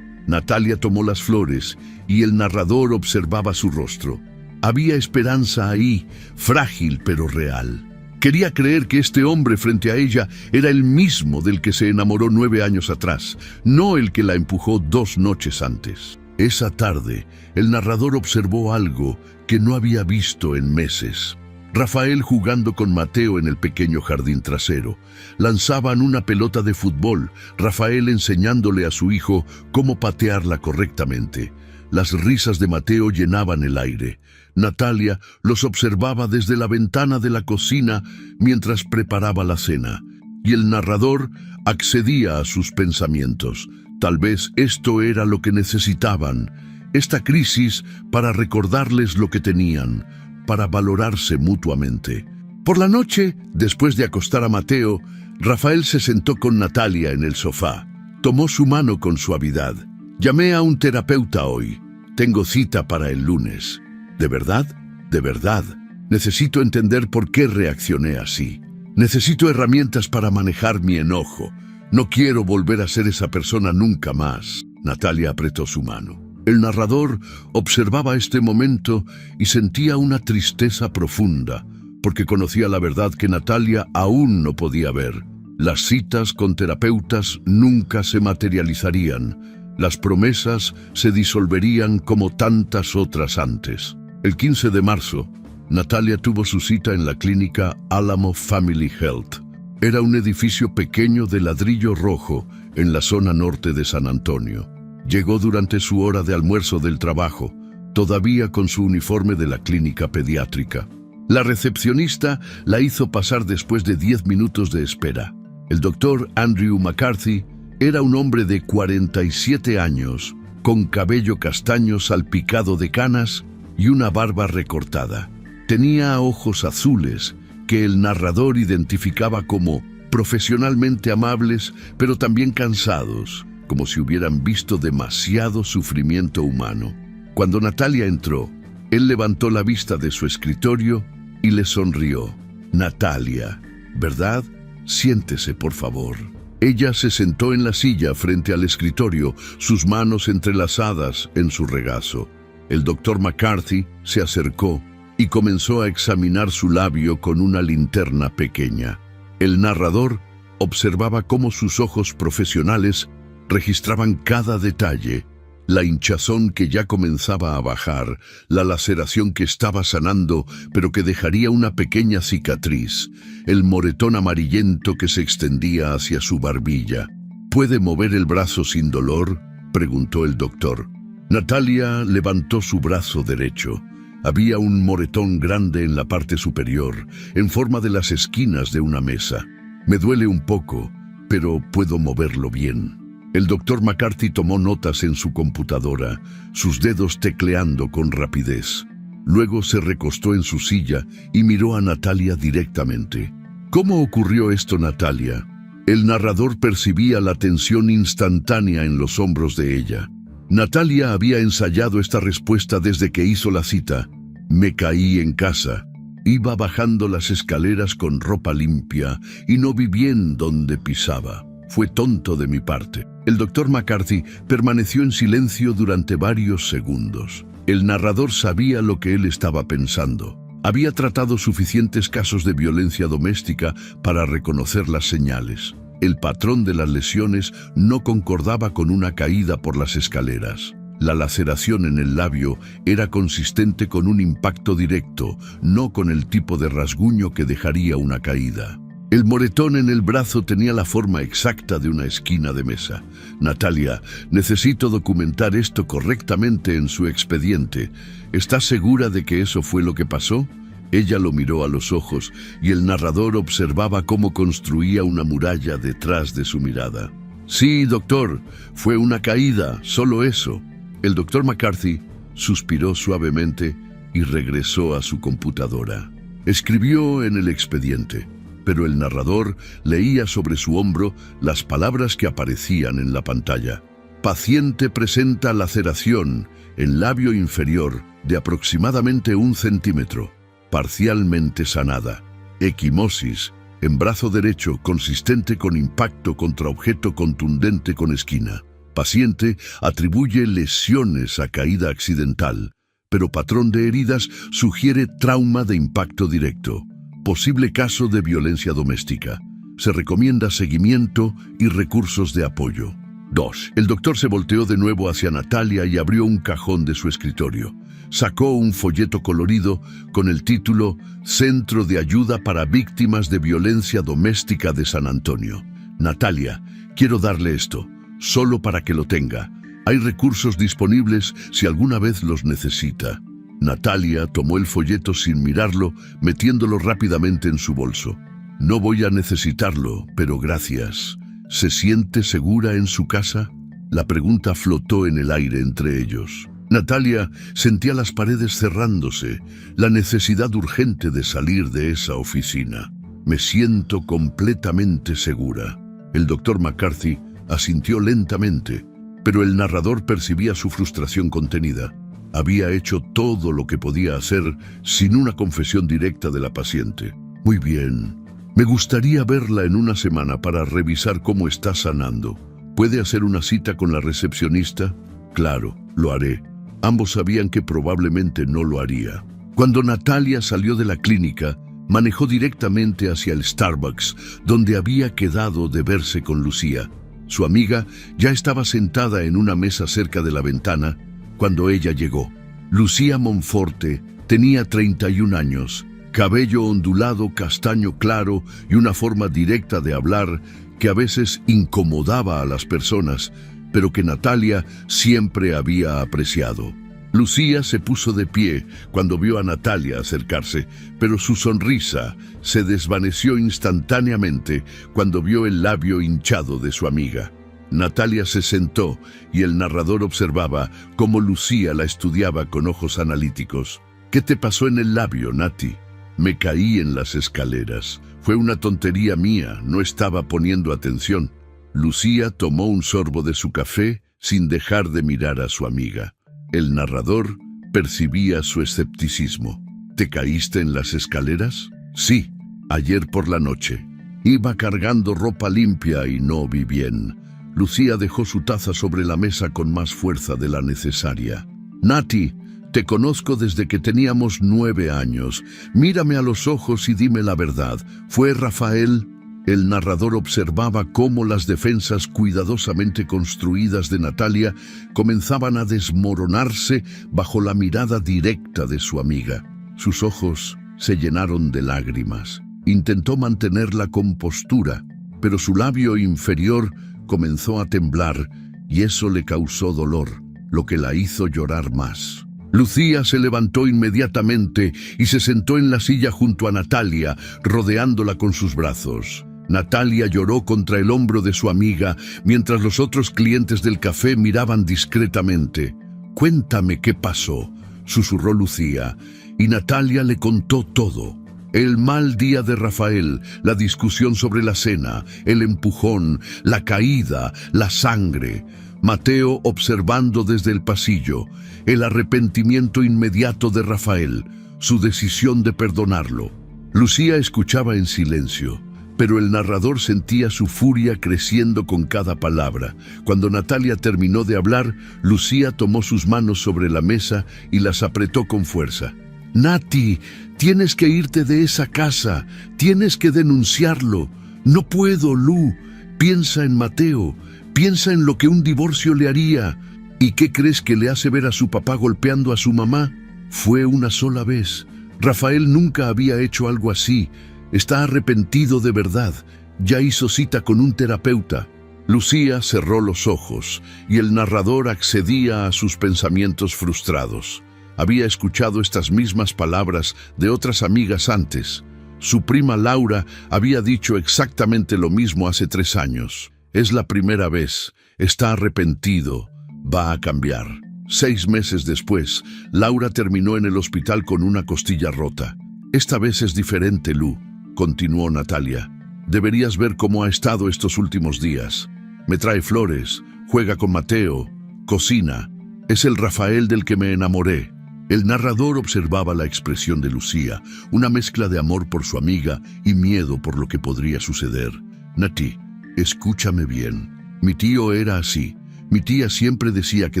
Natalia tomó las flores y el narrador observaba su rostro. Había esperanza ahí, frágil pero real. Quería creer que este hombre frente a ella era el mismo del que se enamoró 9 años atrás, no el que la empujó 2 noches antes. Esa tarde, el narrador observó algo que no había visto en meses. Rafael jugando con Mateo en el pequeño jardín trasero. Lanzaban una pelota de fútbol, Rafael enseñándole a su hijo cómo patearla correctamente. Las risas de Mateo llenaban el aire. Natalia los observaba desde la ventana de la cocina mientras preparaba la cena, y el narrador accedía a sus pensamientos. Tal vez esto era lo que necesitaban, esta crisis para recordarles lo que tenían, para valorarse mutuamente. Por la noche, después de acostar a Mateo, Rafael se sentó con Natalia en el sofá. Tomó su mano con suavidad. Llamé a un terapeuta hoy. Tengo cita para el lunes. ¿De verdad? De verdad. Necesito entender por qué reaccioné así. Necesito herramientas para manejar mi enojo. No quiero volver a ser esa persona nunca más. Natalia apretó su mano. El narrador observaba este momento y sentía una tristeza profunda, porque conocía la verdad que Natalia aún no podía ver. Las citas con terapeutas nunca se materializarían. Las promesas se disolverían como tantas otras antes. El 15 de marzo, Natalia tuvo su cita en la clínica Alamo Family Health. Era un edificio pequeño de ladrillo rojo en la zona norte de San Antonio. Llegó durante su hora de almuerzo del trabajo, todavía con su uniforme de la clínica pediátrica. La recepcionista la hizo pasar después de 10 minutos de espera. El doctor Andrew McCarthy era un hombre de 47 años, con cabello castaño salpicado de canas y una barba recortada. Tenía ojos azules que el narrador identificaba como profesionalmente amables, pero también cansados, como si hubieran visto demasiado sufrimiento humano. Cuando Natalia entró, él levantó la vista de su escritorio y le sonrió. Natalia, ¿verdad? Siéntese, por favor. Ella se sentó en la silla frente al escritorio, sus manos entrelazadas en su regazo. El doctor McCarthy se acercó y comenzó a examinar su labio con una linterna pequeña. El narrador observaba cómo sus ojos profesionales registraban cada detalle, la hinchazón que ya comenzaba a bajar, la laceración que estaba sanando, pero que dejaría una pequeña cicatriz, el moretón amarillento que se extendía hacia su barbilla. ¿Puede mover el brazo sin dolor?, preguntó el doctor. Natalia levantó su brazo derecho. Había un moretón grande en la parte superior, en forma de las esquinas de una mesa. Me duele un poco, pero puedo moverlo bien. El doctor McCarthy tomó notas en su computadora, sus dedos tecleando con rapidez. Luego se recostó en su silla y miró a Natalia directamente. ¿Cómo ocurrió esto, Natalia? El narrador percibía la tensión instantánea en los hombros de ella. Natalia había ensayado esta respuesta desde que hizo la cita. Me caí en casa. Iba bajando las escaleras con ropa limpia y no vi bien dónde pisaba. Fue tonto de mi parte. El doctor McCarthy permaneció en silencio durante varios segundos. El narrador sabía lo que él estaba pensando. Había tratado suficientes casos de violencia doméstica para reconocer las señales. El patrón de las lesiones no concordaba con una caída por las escaleras. La laceración en el labio era consistente con un impacto directo, no con el tipo de rasguño que dejaría una caída. El moretón en el brazo tenía la forma exacta de una esquina de mesa. Natalia, necesito documentar esto correctamente en su expediente. ¿Estás segura de que eso fue lo que pasó? Ella lo miró a los ojos y el narrador observaba cómo construía una muralla detrás de su mirada. Sí, doctor, fue una caída, solo eso. El doctor McCarthy suspiró suavemente y regresó a su computadora. Escribió en el expediente, pero el narrador leía sobre su hombro las palabras que aparecían en la pantalla. Paciente presenta laceración en labio inferior de aproximadamente 1 centímetro, parcialmente sanada. Equimosis en brazo derecho consistente con impacto contra objeto contundente con esquina. Paciente atribuye lesiones a caída accidental, pero patrón de heridas sugiere trauma de impacto directo. Posible caso de violencia doméstica. Se recomienda seguimiento y recursos de apoyo. 2. El doctor se volteó de nuevo hacia Natalia y abrió un cajón de su escritorio. sacó un folleto colorido con el título Centro de Ayuda para Víctimas de Violencia Doméstica de San Antonio. Natalia, quiero darle esto, solo para que lo tenga. Hay recursos disponibles si alguna vez los necesita. Natalia tomó el folleto sin mirarlo, metiéndolo rápidamente en su bolso. No voy a necesitarlo, pero gracias. ¿Se siente segura en su casa? La pregunta flotó en el aire entre ellos. Natalia sentía las paredes cerrándose, la necesidad urgente de salir de esa oficina. Me siento completamente segura. El doctor McCarthy asintió lentamente, pero el narrador percibía su frustración contenida. Había hecho todo lo que podía hacer sin una confesión directa de la paciente. Muy bien. Me gustaría verla en una semana para revisar cómo está sanando. ¿Puede hacer una cita con la recepcionista? Claro, lo haré. Ambos sabían que probablemente no lo haría. Cuando Natalia salió de la clínica, manejó directamente hacia el Starbucks, donde había quedado de verse con Lucía. Su amiga ya estaba sentada en una mesa cerca de la ventana cuando ella llegó. Lucía Monforte tenía 31 años, cabello ondulado castaño claro y una forma directa de hablar que a veces incomodaba a las personas, pero que Natalia siempre había apreciado. Lucía se puso de pie cuando vio a Natalia acercarse, pero su sonrisa se desvaneció instantáneamente cuando vio el labio hinchado de su amiga. Natalia se sentó y el narrador observaba cómo Lucía la estudiaba con ojos analíticos. ¿Qué te pasó en el labio, Nati? Me caí en las escaleras. Fue una tontería mía, no estaba poniendo atención. Lucía tomó un sorbo de su café sin dejar de mirar a su amiga. El narrador percibía su escepticismo. ¿Te caíste en las escaleras? Sí, ayer por la noche. Iba cargando ropa limpia y no vi bien. Lucía dejó su taza sobre la mesa con más fuerza de la necesaria. Nati, te conozco desde que teníamos 9 años. Mírame a los ojos y dime la verdad. ¿Fue Rafael? El narrador observaba cómo las defensas cuidadosamente construidas de Natalia comenzaban a desmoronarse bajo la mirada directa de su amiga. Sus ojos se llenaron de lágrimas. Intentó mantener la compostura, pero su labio inferior comenzó a temblar y eso le causó dolor, lo que la hizo llorar más. Lucía se levantó inmediatamente y se sentó en la silla junto a Natalia, rodeándola con sus brazos. Natalia lloró contra el hombro de su amiga mientras los otros clientes del café miraban discretamente. «Cuéntame qué pasó», susurró Lucía, y Natalia le contó todo. El mal día de Rafael, la discusión sobre la cena, el empujón, la caída, la sangre. Mateo observando desde el pasillo, el arrepentimiento inmediato de Rafael, su decisión de perdonarlo. Lucía escuchaba en silencio, pero el narrador sentía su furia creciendo con cada palabra. Cuando Natalia terminó de hablar, Lucía tomó sus manos sobre la mesa y las apretó con fuerza. «Nati, tienes que irte de esa casa, tienes que denunciarlo. No puedo, Lu. Piensa en Mateo, piensa en lo que un divorcio le haría. ¿Y qué crees que le hace ver a su papá golpeando a su mamá? Fue una sola vez. Rafael nunca había hecho algo así. Está arrepentido de verdad. Ya hizo cita con un terapeuta». Lucía cerró los ojos y el narrador accedía a sus pensamientos frustrados. Había escuchado estas mismas palabras de otras amigas antes. Su prima Laura había dicho exactamente lo mismo hace 3 años. Es la primera vez. Está arrepentido. Va a cambiar. 6 meses después, Laura terminó en el hospital con una costilla rota. Esta vez es diferente, Lu, continuó Natalia. Deberías ver cómo ha estado estos últimos días. Me trae flores, juega con Mateo, cocina. Es el Rafael del que me enamoré. El narrador observaba la expresión de Lucía, una mezcla de amor por su amiga y miedo por lo que podría suceder. Nati, escúchame bien. Mi tío era así. Mi tía siempre decía que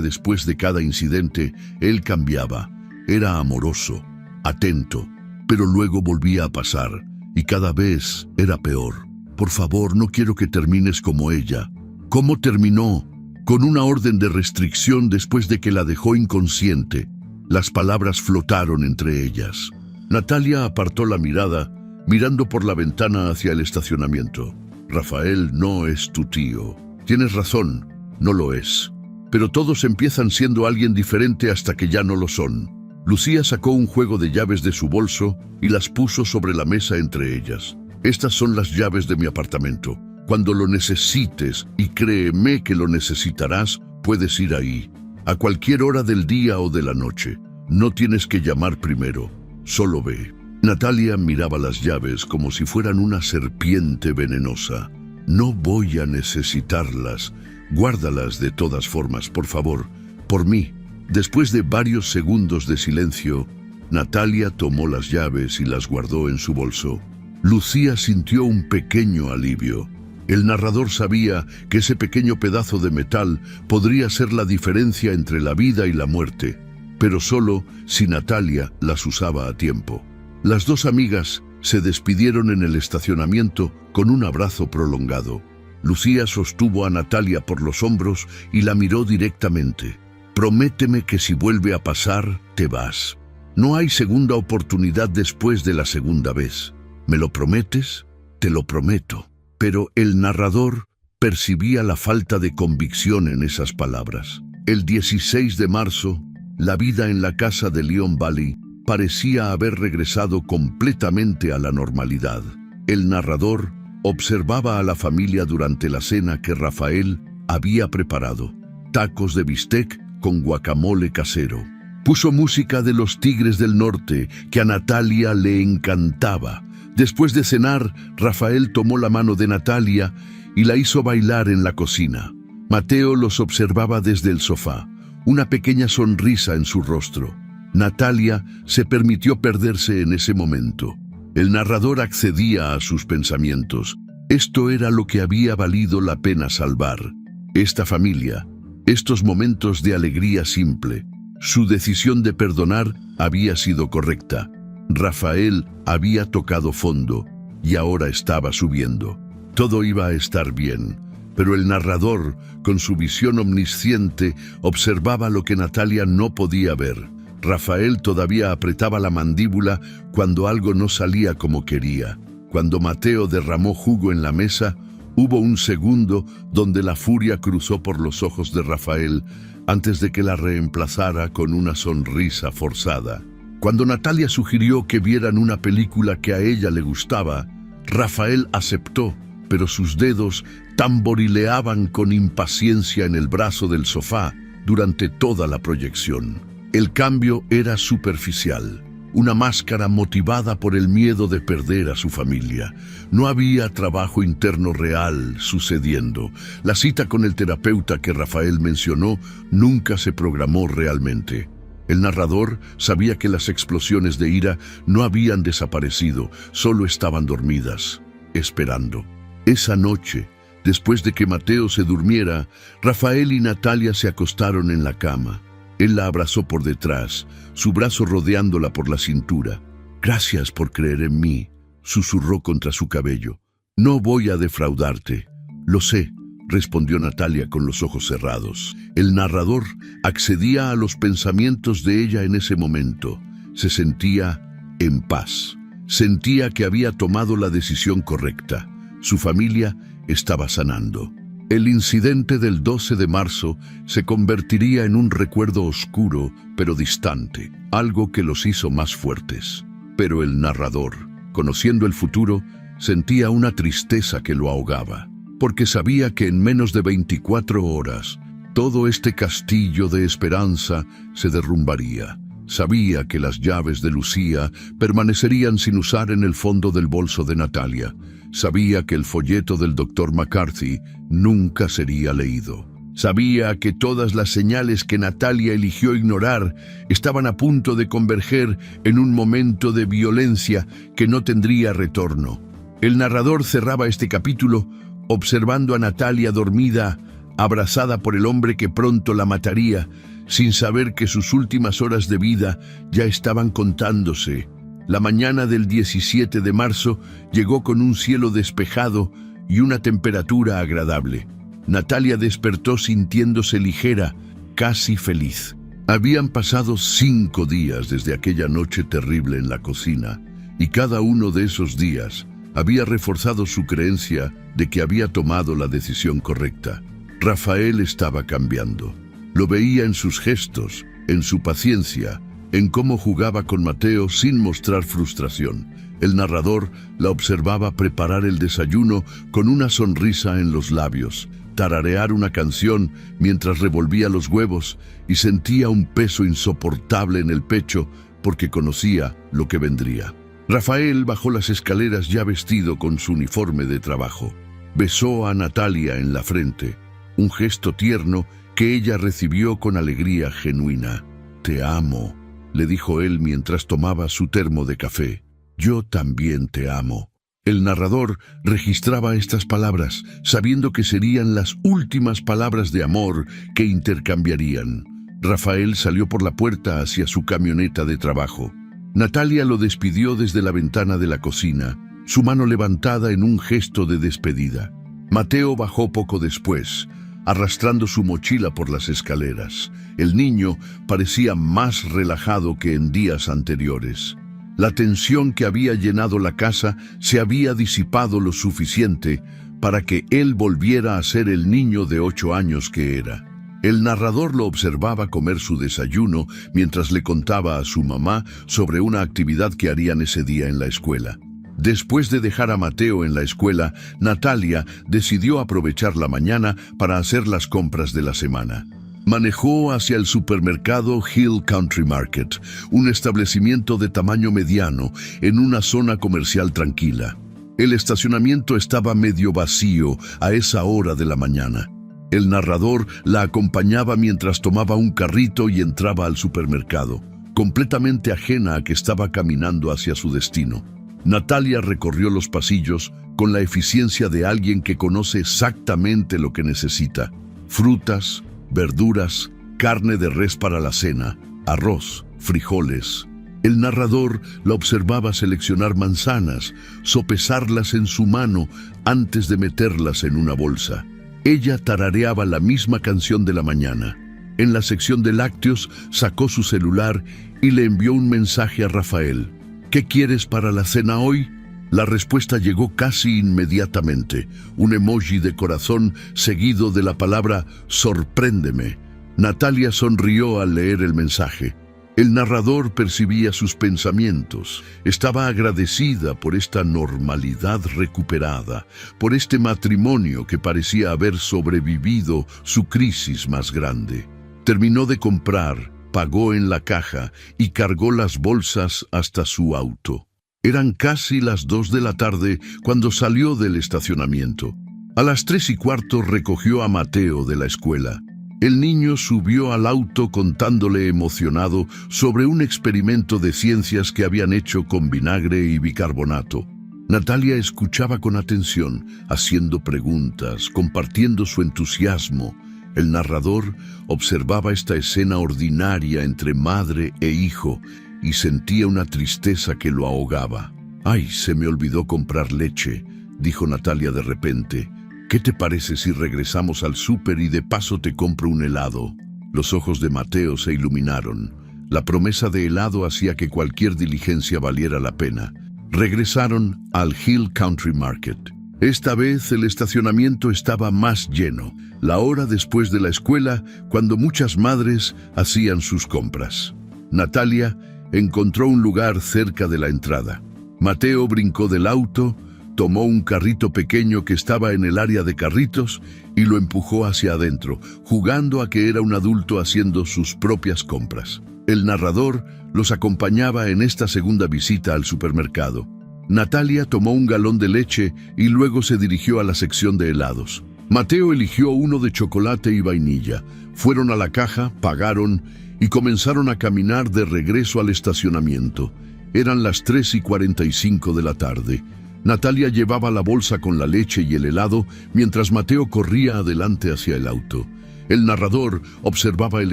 después de cada incidente, él cambiaba. Era amoroso, atento, pero luego volvía a pasar, y cada vez era peor. Por favor, no quiero que termines como ella. ¿Cómo terminó? Con una orden de restricción después de que la dejó inconsciente. Las palabras flotaron entre ellas. Natalia apartó la mirada, mirando por la ventana hacia el estacionamiento. Rafael no es tu tío. Tienes razón, no lo es. Pero todos empiezan siendo alguien diferente hasta que ya no lo son. Lucía sacó un juego de llaves de su bolso y las puso sobre la mesa entre ellas. Estas son las llaves de mi apartamento. Cuando lo necesites, y créeme que lo necesitarás, puedes ir ahí. A cualquier hora del día o de la noche. No tienes que llamar primero, solo ve. Natalia miraba las llaves como si fueran una serpiente venenosa. No voy a necesitarlas. Guárdalas de todas formas, por favor, por mí. Después de varios segundos de silencio, Natalia tomó las llaves y las guardó en su bolso. Lucía sintió un pequeño alivio. El narrador sabía que ese pequeño pedazo de metal podría ser la diferencia entre la vida y la muerte, pero solo si Natalia las usaba a tiempo. Las dos amigas se despidieron en el estacionamiento con un abrazo prolongado. Lucía sostuvo a Natalia por los hombros y la miró directamente. Prométeme que si vuelve a pasar, te vas. No hay segunda oportunidad después de la segunda vez. ¿Me lo prometes? Te lo prometo. Pero el narrador percibía la falta de convicción en esas palabras. El 16 de marzo, la vida en la casa de Leon Valley parecía haber regresado completamente a la normalidad. El narrador observaba a la familia durante la cena que Rafael había preparado. Tacos de bistec con guacamole casero. Puso música de los Tigres del Norte, que a Natalia le encantaba. Después de cenar, Rafael tomó la mano de Natalia y la hizo bailar en la cocina. Mateo los observaba desde el sofá, una pequeña sonrisa en su rostro. Natalia se permitió perderse en ese momento. El narrador accedía a sus pensamientos. Esto era lo que había valido la pena salvar. Esta familia, estos momentos de alegría simple. Su decisión de perdonar había sido correcta. Rafael había tocado fondo y ahora estaba subiendo. Todo iba a estar bien, pero el narrador, con su visión omnisciente, observaba lo que Natalia no podía ver. Rafael todavía apretaba la mandíbula cuando algo no salía como quería. Cuando Mateo derramó jugo en la mesa, hubo un segundo donde la furia cruzó por los ojos de Rafael antes de que la reemplazara con una sonrisa forzada. Cuando Natalia sugirió que vieran una película que a ella le gustaba, Rafael aceptó, pero sus dedos tamborileaban con impaciencia en el brazo del sofá durante toda la proyección. El cambio era superficial, una máscara motivada por el miedo de perder a su familia. No había trabajo interno real sucediendo. La cita con el terapeuta que Rafael mencionó nunca se programó realmente. El narrador sabía que las explosiones de ira no habían desaparecido, solo estaban dormidas, esperando. Esa noche, después de que Mateo se durmiera, Rafael y Natalia se acostaron en la cama. Él la abrazó por detrás, su brazo rodeándola por la cintura. «Gracias por creer en mí», susurró contra su cabello. «No voy a defraudarte». «Lo sé», respondió Natalia con los ojos cerrados. El narrador accedía a los pensamientos de ella en ese momento. Se sentía en paz. Sentía que había tomado la decisión correcta. Su familia estaba sanando. El incidente del 12 de marzo se convertiría en un recuerdo oscuro, pero distante, algo que los hizo más fuertes. Pero el narrador, conociendo el futuro, sentía una tristeza que lo ahogaba, porque sabía que en menos de 24 horas, todo este castillo de esperanza se derrumbaría. Sabía que las llaves de Lucía permanecerían sin usar en el fondo del bolso de Natalia. Sabía que el folleto del Dr. McCarthy nunca sería leído. Sabía que todas las señales que Natalia eligió ignorar estaban a punto de converger en un momento de violencia que no tendría retorno. El narrador cerraba este capítulo observando a Natalia dormida, abrazada por el hombre que pronto la mataría, sin saber que sus últimas horas de vida ya estaban contándose. La mañana del 17 de marzo llegó con un cielo despejado y una temperatura agradable. Natalia despertó sintiéndose ligera, casi feliz. Habían pasado 5 días desde aquella noche terrible en la cocina, y cada uno de esos días había reforzado su creencia de que había tomado la decisión correcta. Rafael estaba cambiando. Lo veía en sus gestos, en su paciencia, en cómo jugaba con Mateo sin mostrar frustración. El narrador la observaba preparar el desayuno con una sonrisa en los labios, tararear una canción mientras revolvía los huevos, y sentía un peso insoportable en el pecho porque conocía lo que vendría. Rafael bajó las escaleras ya vestido con su uniforme de trabajo. Besó a Natalia en la frente, un gesto tierno que ella recibió con alegría genuina. «Te amo», le dijo él mientras tomaba su termo de café. «Yo también te amo». El narrador registraba estas palabras, sabiendo que serían las últimas palabras de amor que intercambiarían. Rafael salió por la puerta hacia su camioneta de trabajo. Natalia lo despidió desde la ventana de la cocina, su mano levantada en un gesto de despedida. Mateo bajó poco después, arrastrando su mochila por las escaleras. El niño parecía más relajado que en días anteriores. La tensión que había llenado la casa se había disipado lo suficiente para que él volviera a ser el niño de 8 años que era. El narrador lo observaba comer su desayuno mientras le contaba a su mamá sobre una actividad que harían ese día en la escuela. Después de dejar a Mateo en la escuela, Natalia decidió aprovechar la mañana para hacer las compras de la semana. Manejó hacia el supermercado Hill Country Market, un establecimiento de tamaño mediano en una zona comercial tranquila. El estacionamiento estaba medio vacío a esa hora de la mañana. El narrador la acompañaba mientras tomaba un carrito y entraba al supermercado, completamente ajena a que estaba caminando hacia su destino. Natalia recorrió los pasillos con la eficiencia de alguien que conoce exactamente lo que necesita: frutas, verduras, carne de res para la cena, arroz, frijoles. El narrador la observaba seleccionar manzanas, sopesarlas en su mano antes de meterlas en una bolsa. Ella tarareaba la misma canción de la mañana. En la sección de lácteos sacó su celular y le envió un mensaje a Rafael. «¿Qué quieres para la cena hoy?». La respuesta llegó casi inmediatamente, un emoji de corazón seguido de la palabra «sorpréndeme». Natalia sonrió al leer el mensaje. El narrador percibía sus pensamientos. Estaba agradecida por esta normalidad recuperada, por este matrimonio que parecía haber sobrevivido su crisis más grande. Terminó de comprar, pagó en la caja y cargó las bolsas hasta su auto. Eran casi las 2 de la tarde cuando salió del estacionamiento. A las 3:15 recogió a Mateo de la escuela. El niño subió al auto contándole emocionado sobre un experimento de ciencias que habían hecho con vinagre y bicarbonato. Natalia escuchaba con atención, haciendo preguntas, compartiendo su entusiasmo. El narrador observaba esta escena ordinaria entre madre e hijo y sentía una tristeza que lo ahogaba. «Ay, se me olvidó comprar leche», dijo Natalia de repente. «¿Qué te parece si regresamos al súper y de paso te compro un helado?». Los ojos de Mateo se iluminaron. La promesa de helado hacía que cualquier diligencia valiera la pena. Regresaron al Hill Country Market. Esta vez el estacionamiento estaba más lleno, la hora después de la escuela, cuando muchas madres hacían sus compras. Natalia encontró un lugar cerca de la entrada. Mateo brincó del auto, tomó un carrito pequeño que estaba en el área de carritos y lo empujó hacia adentro, jugando a que era un adulto haciendo sus propias compras. El narrador los acompañaba en esta segunda visita al supermercado. Natalia tomó un galón de leche y luego se dirigió a la sección de helados. Mateo eligió uno de chocolate y vainilla. Fueron a la caja, pagaron y comenzaron a caminar de regreso al estacionamiento. Eran las 3:45 de la tarde. Natalia llevaba la bolsa con la leche y el helado, mientras Mateo corría adelante hacia el auto. El narrador observaba el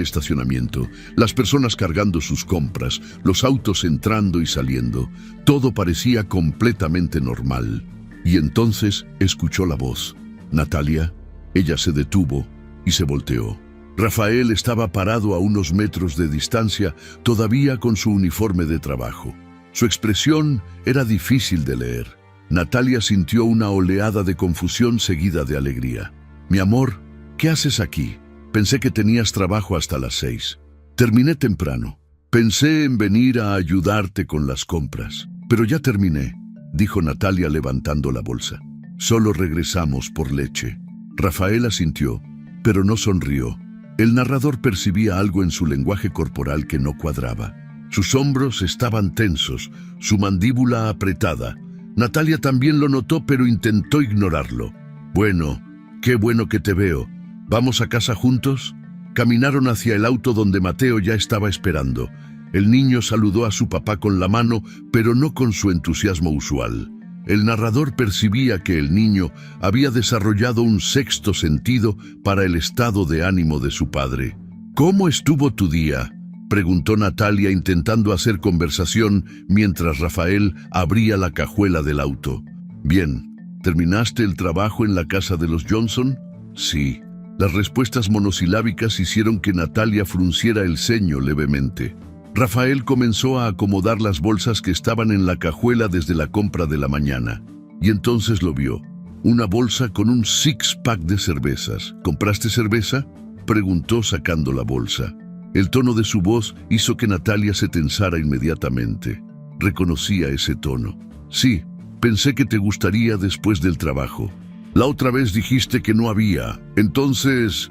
estacionamiento, las personas cargando sus compras, los autos entrando y saliendo. Todo parecía completamente normal. Y entonces escuchó la voz. «Natalia». Ella se detuvo y se volteó. Rafael estaba parado a unos metros de distancia, todavía con su uniforme de trabajo. Su expresión era difícil de leer. Natalia sintió una oleada de confusión seguida de alegría. «Mi amor, ¿qué haces aquí? Pensé que tenías trabajo hasta las 6. Terminé temprano. Pensé en venir a ayudarte con las compras, pero ya terminé», dijo Natalia levantando la bolsa. «Solo regresamos por leche». Rafael asintió, pero no sonrió. El narrador percibía algo en su lenguaje corporal que no cuadraba. Sus hombros estaban tensos, su mandíbula apretada. Natalia también lo notó, pero intentó ignorarlo. «Bueno, qué bueno que te veo. ¿Vamos a casa juntos?» Caminaron hacia el auto donde Mateo ya estaba esperando. El niño saludó a su papá con la mano, pero no con su entusiasmo usual. El narrador percibía que el niño había desarrollado un sexto sentido para el estado de ánimo de su padre. «¿Cómo estuvo tu día?», preguntó Natalia intentando hacer conversación mientras Rafael abría la cajuela del auto. «Bien. ¿Terminaste el trabajo en la casa de los Johnson?» «Sí». Las respuestas monosilábicas hicieron que Natalia frunciera el ceño levemente. Rafael comenzó a acomodar las bolsas que estaban en la cajuela desde la compra de la mañana. Y entonces lo vio. Una bolsa con un six-pack de cervezas. «¿Compraste cerveza?», preguntó sacando la bolsa. El tono de su voz hizo que Natalia se tensara inmediatamente. Reconocía ese tono. «Sí, pensé que te gustaría después del trabajo. La otra vez dijiste que no había. ¿Entonces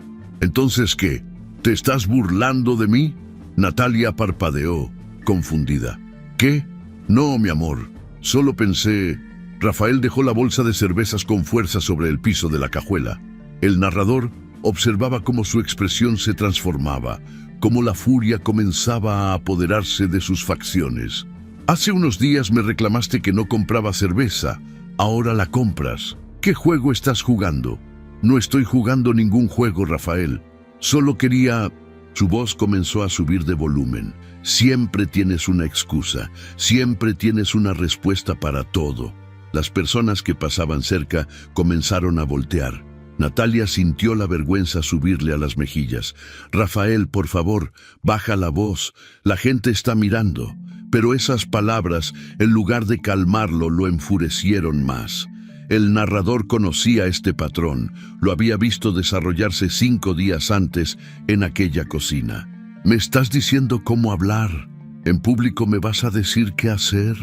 qué? ¿Te estás burlando de mí?». Natalia parpadeó, confundida. «¿Qué? No, mi amor. Solo pensé...». Rafael dejó la bolsa de cervezas con fuerza sobre el piso de la cajuela. El narrador observaba cómo su expresión se transformaba, cómo la furia comenzaba a apoderarse de sus facciones. «Hace unos días me reclamaste que no compraba cerveza. Ahora la compras. ¿Qué juego estás jugando?». «No estoy jugando ningún juego, Rafael. Solo quería...». Su voz comenzó a subir de volumen. «Siempre tienes una excusa, siempre tienes una respuesta para todo». Las personas que pasaban cerca comenzaron a voltear. Natalia sintió la vergüenza subirle a las mejillas. «Rafael, por favor, baja la voz. La gente está mirando». Pero esas palabras, en lugar de calmarlo, lo enfurecieron más. El narrador conocía este patrón, lo había visto desarrollarse 5 días antes en aquella cocina. «¿Me estás diciendo cómo hablar? ¿En público me vas a decir qué hacer?».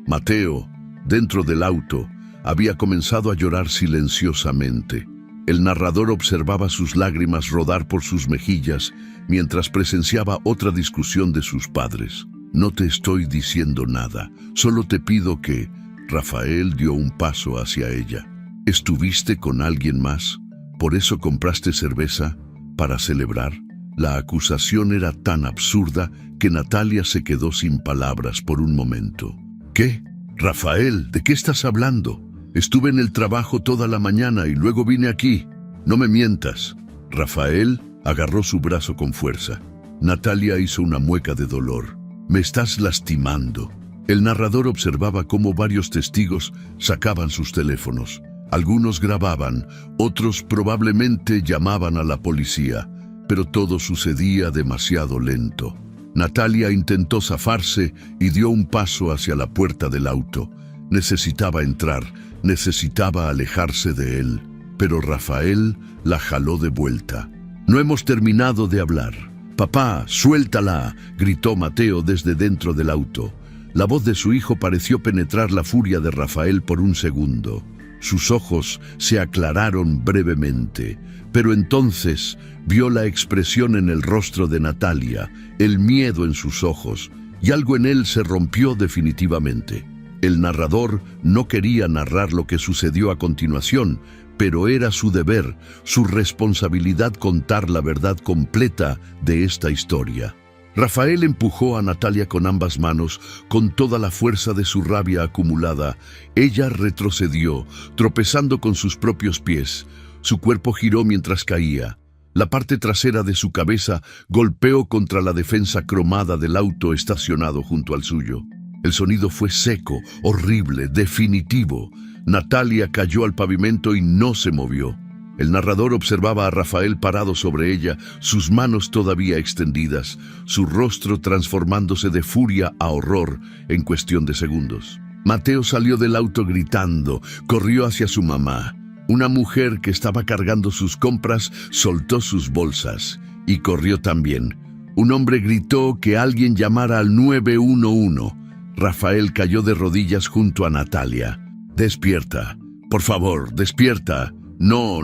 Mateo, dentro del auto, había comenzado a llorar silenciosamente. El narrador observaba sus lágrimas rodar por sus mejillas mientras presenciaba otra discusión de sus padres. «No te estoy diciendo nada, solo te pido que...». Rafael dio un paso hacia ella. «¿Estuviste con alguien más? ¿Por eso compraste cerveza? ¿Para celebrar?». La acusación era tan absurda que Natalia se quedó sin palabras por un momento. «¿Qué? Rafael, ¿de qué estás hablando? Estuve en el trabajo toda la mañana y luego vine aquí. No me mientas». Rafael agarró su brazo con fuerza. Natalia hizo una mueca de dolor. «Me estás lastimando». El narrador observaba cómo varios testigos sacaban sus teléfonos. Algunos grababan, otros probablemente llamaban a la policía, pero todo sucedía demasiado lento. Natalia intentó zafarse y dio un paso hacia la puerta del auto. Necesitaba entrar, necesitaba alejarse de él, pero Rafael la jaló de vuelta. «No hemos terminado de hablar». «Papá, suéltala», gritó Mateo desde dentro del auto. La voz de su hijo pareció penetrar la furia de Rafael por un segundo. Sus ojos se aclararon brevemente, pero entonces vio la expresión en el rostro de Natalia, el miedo en sus ojos, y algo en él se rompió definitivamente. El narrador no quería narrar lo que sucedió a continuación, pero era su deber, su responsabilidad contar la verdad completa de esta historia. Rafael empujó a Natalia con ambas manos, con toda la fuerza de su rabia acumulada. Ella retrocedió, tropezando con sus propios pies. Su cuerpo giró mientras caía. La parte trasera de su cabeza golpeó contra la defensa cromada del auto estacionado junto al suyo. El sonido fue seco, horrible, definitivo. Natalia cayó al pavimento y no se movió. El narrador observaba a Rafael parado sobre ella, sus manos todavía extendidas, su rostro transformándose de furia a horror en cuestión de segundos. Mateo salió del auto gritando, corrió hacia su mamá. Una mujer que estaba cargando sus compras soltó sus bolsas y corrió también. Un hombre gritó que alguien llamara al 911. Rafael cayó de rodillas junto a Natalia. «Despierta, por favor, despierta». «No,